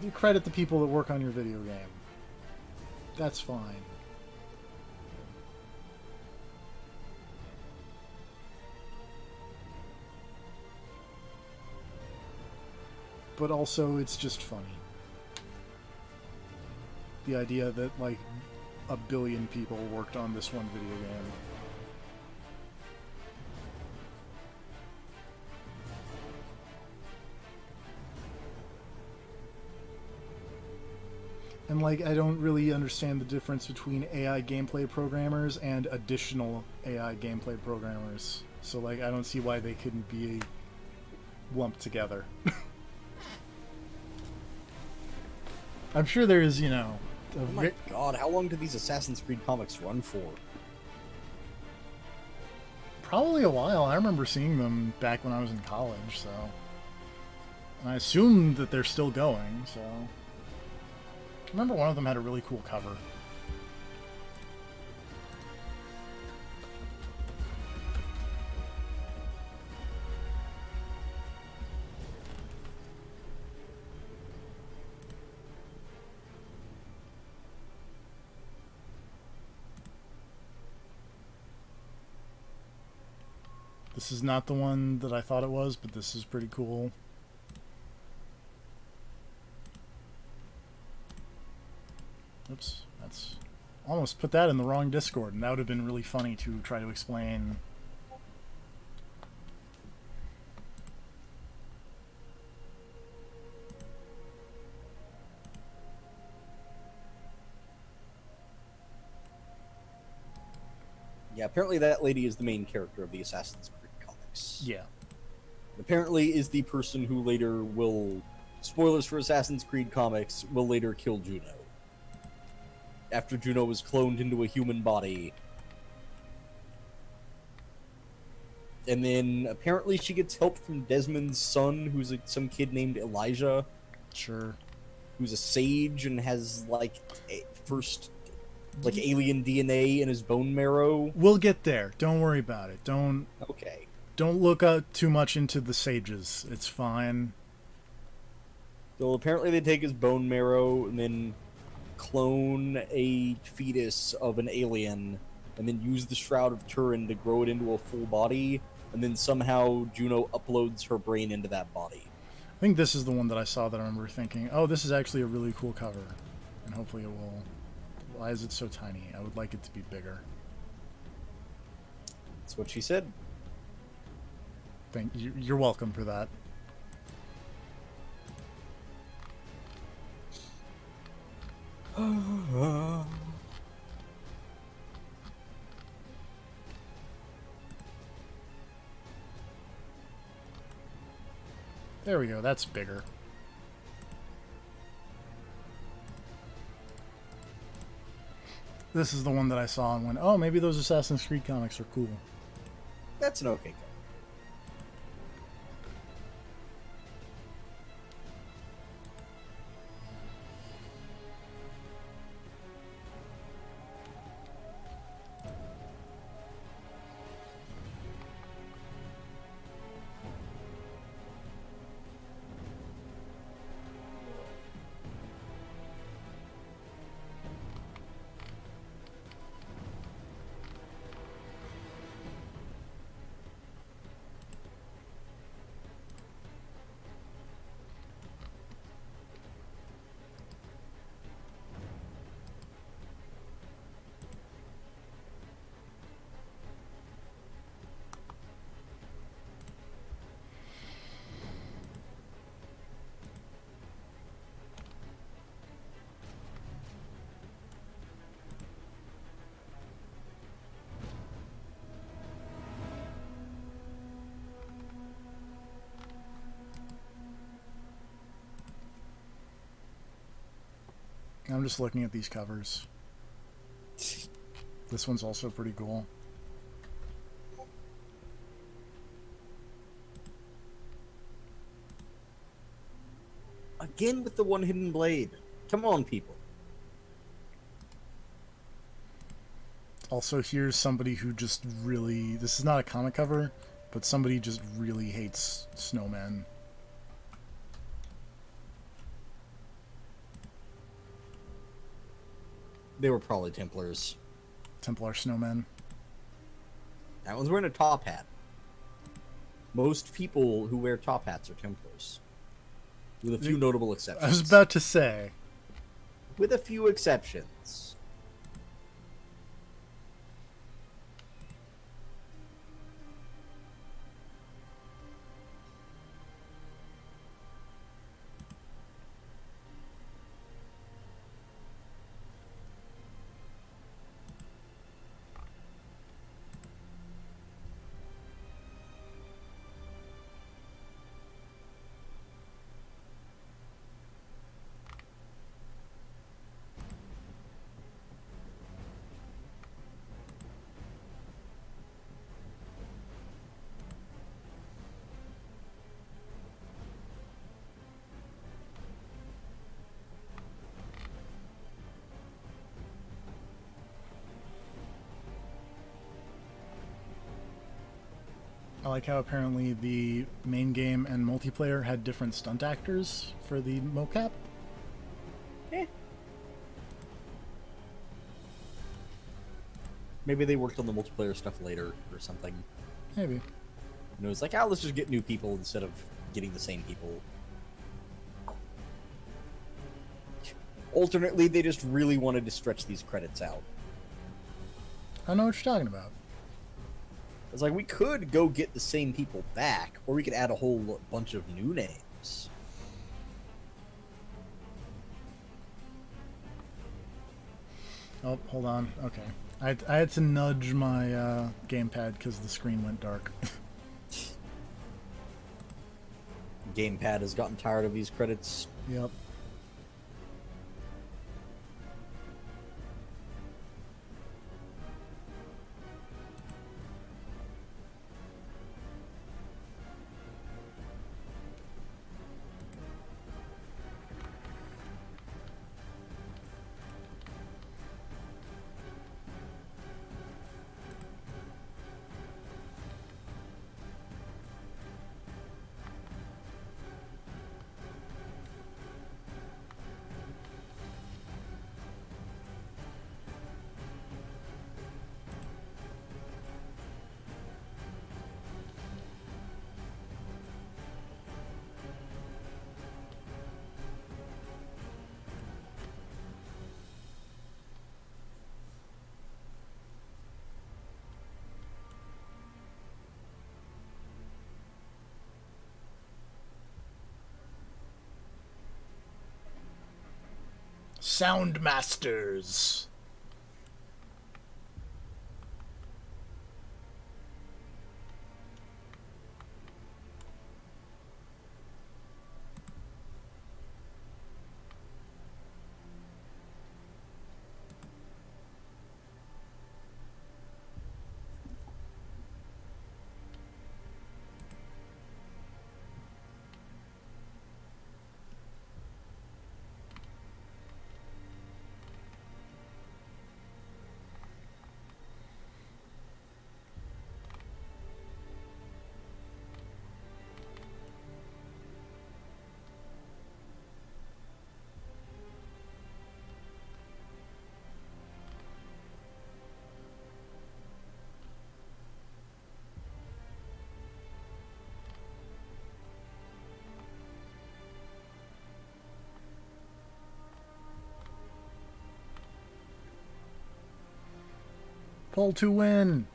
you credit the people that work on your video game. That's fine. But also, it's just funny. The idea that, like, 1 billion people worked on this one video game. And, like, I don't really understand the difference between AI gameplay programmers and additional AI gameplay programmers. So, like, I don't see why they couldn't be lumped together. I'm sure there is, you know... Oh my god, how long do these Assassin's Creed comics run for? Probably a while. I remember seeing them back when I was in college, so... And I assume that they're still going, so... I remember one of them had a really cool cover. This is not the one that I thought it was, but this is pretty cool. Oops, that's... Almost put that in the wrong Discord, and that would have been really funny to try to explain. Yeah, apparently that lady is the main character of the Assassin's Creed comics. Yeah. Apparently is the person who later will... Spoilers for Assassin's Creed comics, will later kill Juno. After Juno was cloned into a human body. And then apparently she gets help from Desmond's son, who's some kid named Elijah. Sure. Who's a sage and has, like, alien DNA in his bone marrow. We'll get there. Don't worry about it. Okay. Don't look too much into the sages. It's fine. So apparently they take his bone marrow and then clone a fetus of an alien and then use the Shroud of Turin to grow it into a full body, and then somehow Juno uploads her brain into that body. I think this is the one that I saw that I remember thinking, oh, this is actually a really cool cover. And hopefully it will... Why is it so tiny? I would like it to be bigger. That's what she said. You're welcome for that. There we go. That's bigger. This is the one that I saw and went, oh, maybe those Assassin's Creed comics are cool. That's an okay cover. I'm just looking at these covers. This one's also pretty cool. Again with the one hidden blade. Come on, people. Also, here's somebody who just really... This is not a comic cover, but somebody just really hates snowmen. They were probably Templars. Templar snowmen. That one's wearing a top hat. Most people who wear top hats are Templars. With a few notable exceptions. I was about to say. With a few exceptions. I like how apparently the main game and multiplayer had different stunt actors for the mocap. Eh. Maybe they worked on the multiplayer stuff later or something. Maybe. And it was like, let's just get new people instead of getting the same people. Alternately, they just really wanted to stretch these credits out. I know what you're talking about. It's like, we could go get the same people back, or we could add a whole bunch of new names. Oh, hold on. Okay. I had to nudge my gamepad because the screen went dark. Gamepad has gotten tired of these credits. Yep. Soundmasters. Pull to win.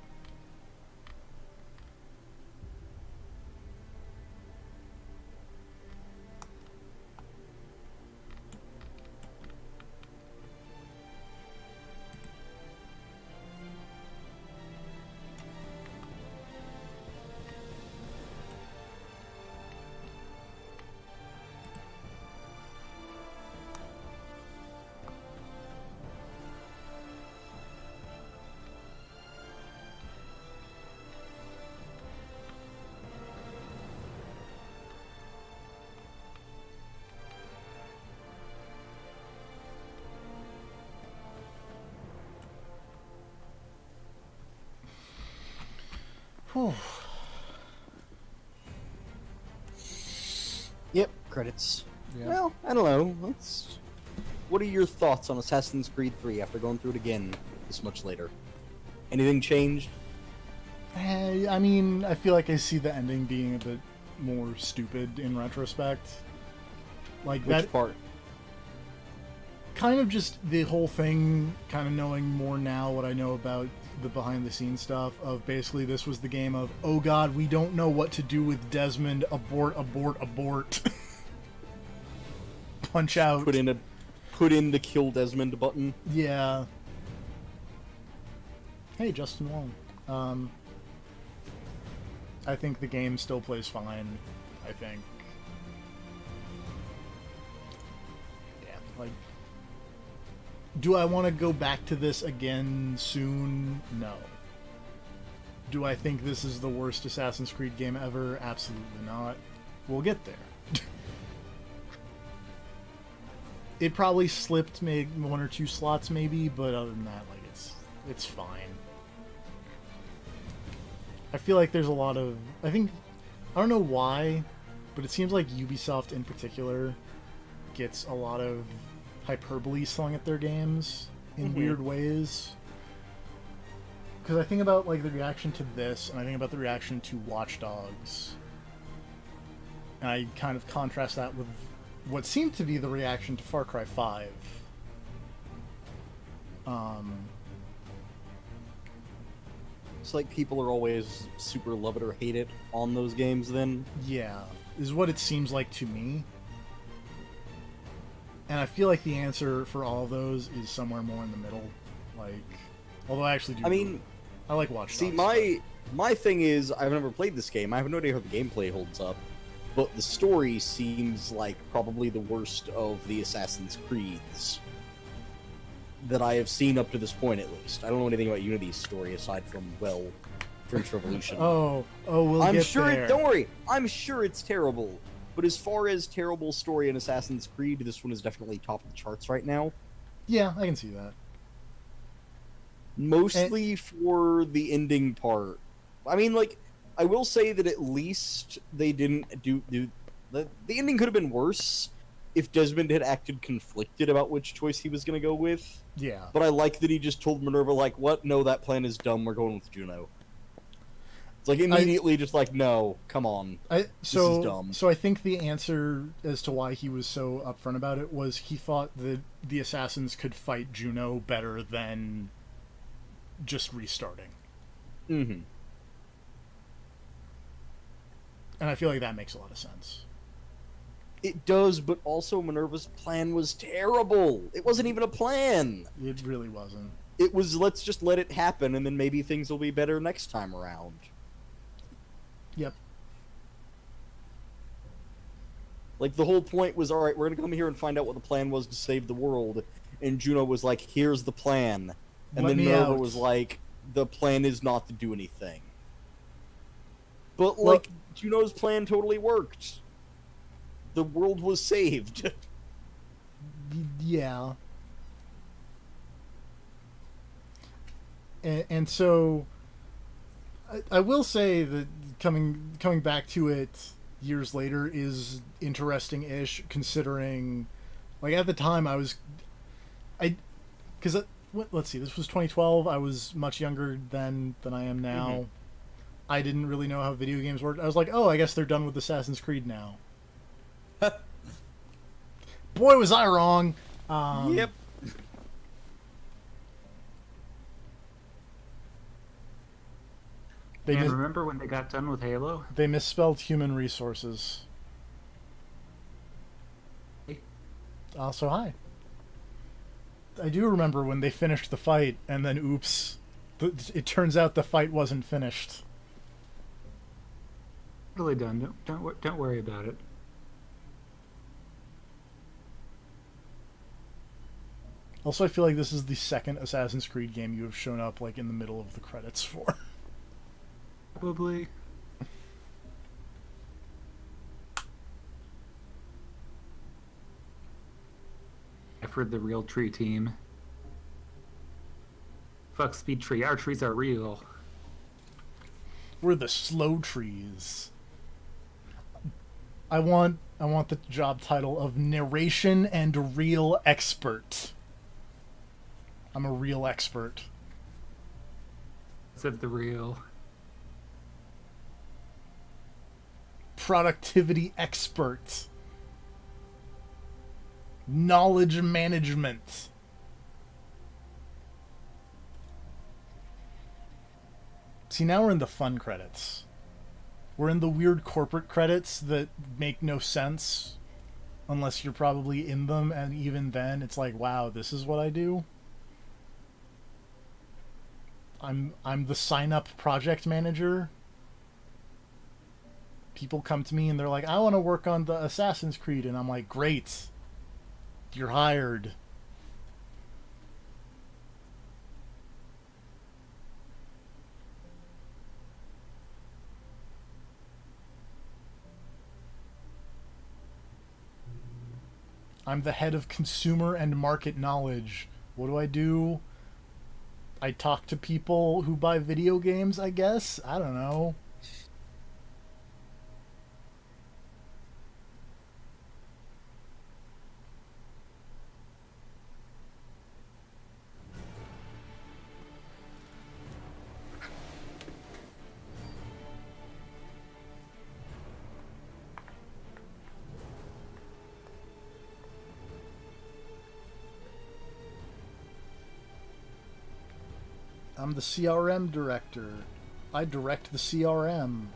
Whew. Yep, credits. Yeah. Well, I don't know. What are your thoughts on Assassin's Creed 3 after going through it again this much later? Anything changed? I mean, I feel like I see the ending being a bit more stupid in retrospect. Like Which that part? kind of just the whole thing, kind of knowing more now what I know about the behind the scenes stuff of basically this was the game of, oh god, we don't know what to do with Desmond, abort, abort, abort. Punch out. Put in the kill Desmond button. Yeah. Hey, Justin Wong. I think the game still plays fine. I think. Yeah, like. Do I want to go back to this again soon? No. Do I think this is the worst Assassin's Creed game ever? Absolutely not. We'll get there. It probably slipped maybe 1 or 2 slots maybe, but other than that, like it's fine. I feel like there's a lot of I don't know why, but it seems like Ubisoft in particular gets a lot of hyperbole slung at their games in weird ways. Because I think about like the reaction to this, and I think about the reaction to Watch Dogs, and I kind of contrast that with what seemed to be the reaction to Far Cry 5. It's like people are always super love it or hate it on those games then. Yeah, is what it seems like to me. And I feel like the answer for all of those is somewhere more in the middle. Like, although I actually do. I mean, I like Watch Dogs. See, my thing is, I've never played this game. I have no idea how the gameplay holds up. But the story seems like probably the worst of the Assassin's Creeds that I have seen up to this point, at least. I don't know anything about Unity's story aside from, well, French Revolution. we'll get there. Don't worry. I'm sure it's terrible. But as far as terrible story in Assassin's Creed, this one is definitely top of the charts right now. Yeah, I can see that. Mostly for the ending part. I mean, like, I will say that at least they didn't do the ending could have been worse if Desmond had acted conflicted about which choice he was going to go with. Yeah. But I like that he just told Minerva, like, what? No, that plan is dumb. We're going with Juno. It's like immediately just like, no, come on. This is dumb. So I think the answer as to why he was so upfront about it was he thought that the assassins could fight Juno better than just restarting. Mm-hmm. And I feel like that makes a lot of sense. It does, but also Minerva's plan was terrible. It wasn't even a plan. It really wasn't. It was, let's just let it happen, and then maybe things will be better next time around. Yep. Like, the whole point was, alright, we're gonna come here and find out what the plan was to save the world. And Juno was like, here's the plan. And then Minerva was like, the plan is not to do anything. But, like, Juno's plan totally worked. The world was saved. Yeah. And so, I will say that coming back to it years later is interesting-ish, considering, like, at the time let's see, this was 2012, I was much younger than I am now. Mm-hmm. I didn't really know how video games worked. I was like, oh, I guess they're done with Assassin's Creed now. Boy, was I wrong. Yep. They And remember when they got done with Halo? They misspelled human resources. Hey. Also, hi. I do remember when they finished the fight, and then oops, it turns out the fight wasn't finished. Totally done. Don't worry about it. Also, I feel like this is the second Assassin's Creed game you have shown up like in the middle of the credits for. Probably. For the real tree team. Fuck Speed Tree. Our trees are real. We're the slow trees. I want the job title of narration and real expert. I'm a real expert. Of the real. Productivity expert. Knowledge management. See, now we're in the fun credits. We're in the weird corporate credits that make no sense unless you're probably in them, and even then it's like, wow, this is what I do? I'm the sign-up project manager. People come to me and they're like, I want to work on the Assassin's Creed, and I'm like, great. You're hired. I'm the head of consumer and market knowledge. What do? I talk to people who buy video games, I guess? I don't know. I'm the CRM director. I direct the CRM.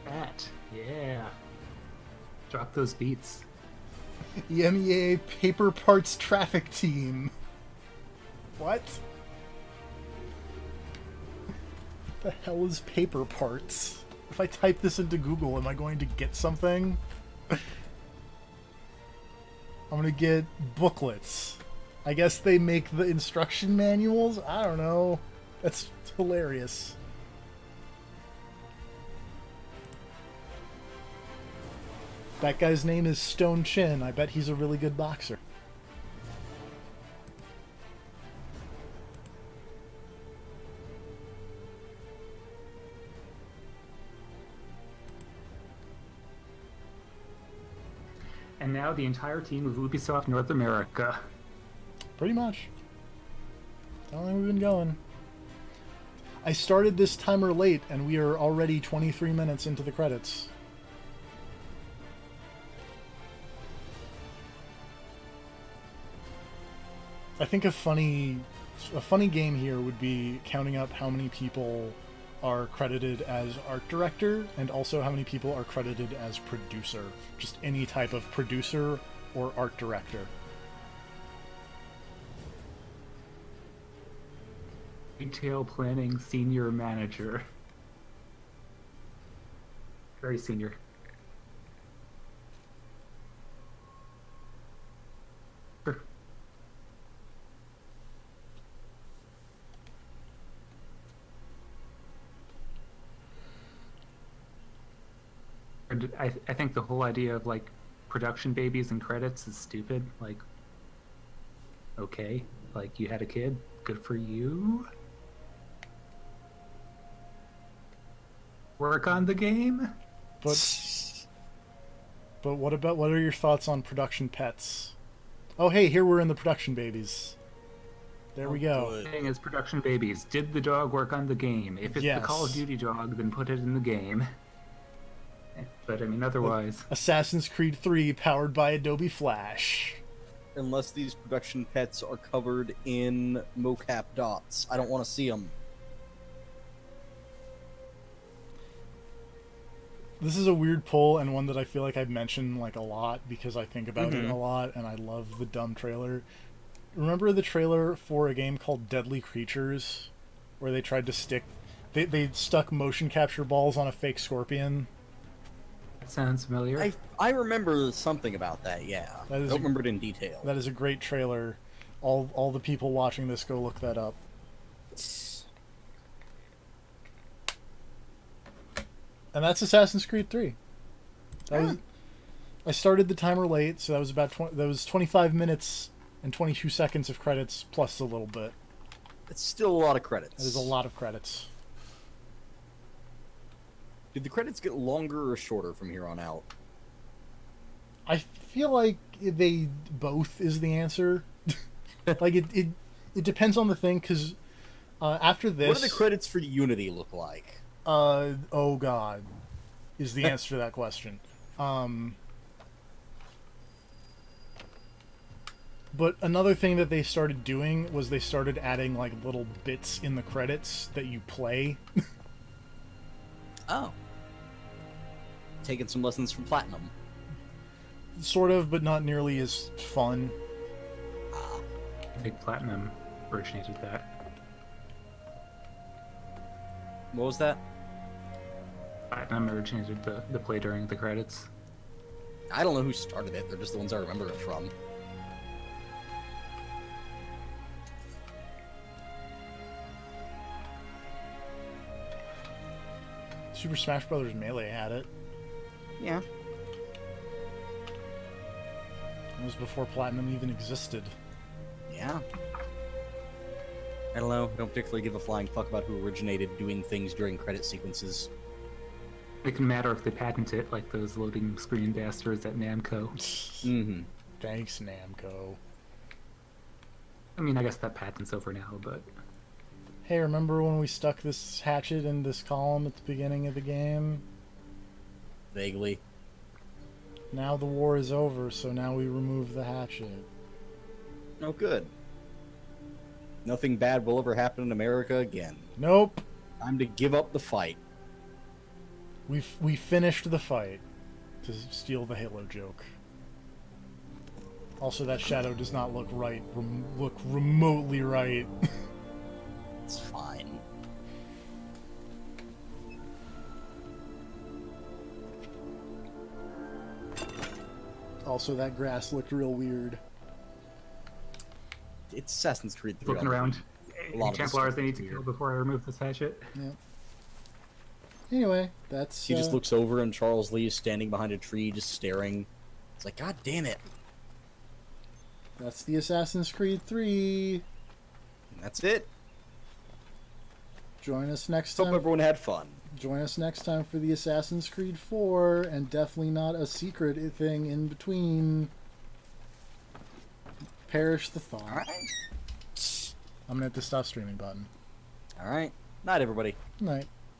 That, yeah. Drop those beats. EMEA Paper Parts Traffic Team. What? The hell is paper parts? If I type this into Google, am I going to get something? I'm gonna get booklets. I guess they make the instruction manuals? I don't know. That's hilarious. That guy's name is Stone Chin. I bet he's a really good boxer. And now the entire team of Ubisoft North America. Pretty much. How long have we been going? I started this timer late, and we are already 23 minutes into the credits. I think a funny game here would be counting up how many people are credited as art director and also how many people are credited as producer. Just any type of producer or art director. Retail planning senior manager. Very senior. I think the whole idea of like production babies and credits is stupid. Like, okay, like you had a kid, good for you. Work on the game. But what are your thoughts on production pets? Oh hey, here we're in the production babies. There we go. Thing is production babies. Did the dog work on the game? If it's the Call of Duty dog, then put it in the game. but I mean, otherwise. Assassin's Creed 3 powered by Adobe Flash. Unless these production pets are covered in mocap dots. I don't want to see them. This is a weird pull, and one that I feel like I've mentioned like a lot because I think about it a lot, and I love the dumb trailer. Remember the trailer for a game called Deadly Creatures, where they tried to stick... They stuck motion capture balls on a fake scorpion? That sounds familiar. I remember something about that, yeah. I don't remember it in detail. That is a great trailer. All the people watching this, go look that up. And that's Assassin's Creed 3. I started the timer late, so that was about 25 minutes and 22 seconds of credits plus a little bit. It's still a lot of credits. That is a lot of credits. Did the credits get longer or shorter from here on out? I feel like they both is the answer. Like it depends on the thing, because after this... What do the credits for Unity look like? Oh god, is the answer to that question. But another thing that they started doing was they started adding like little bits in the credits that you play. Oh. Taking some lessons from Platinum. Sort of, but not nearly as fun. I think Platinum originated that. What was that? Platinum originated the play during the credits. I don't know who started it. They're just the ones I remember it from. Super Smash Bros. Melee had it. Yeah. It was before Platinum even existed. Yeah. I don't know. I don't particularly give a flying fuck about who originated doing things during credit sequences. It can matter if they patent it, like those loading screen bastards at Namco. Mm-hmm. Thanks, Namco. I mean, I guess that patent's over now, but... Hey, remember when we stuck this hatchet in this column at the beginning of the game? Vaguely. Now the war is over, so now we remove the hatchet. Oh, good. Nothing bad will ever happen in America again. Nope. Time to give up the fight. We finished the fight. To steal the Halo joke. Also, that shadow does not look right. Look remotely right. It's fine. Also, that grass looked real weird. It's Assassin's Creed 3. Looking around. A lot Any Templars they need to kill before I remove this hatchet? Yeah. Anyway, that's... He just looks over and Charles Lee is standing behind a tree just staring. It's like, God damn it. That's the Assassin's Creed 3. And that's it. Join us next time. Hope everyone had fun. Join us next time for the Assassin's Creed 4, and definitely not a secret thing in between. Perish the thought. Alright. I'm gonna hit the stop streaming button. Alright. Night, everybody. Night.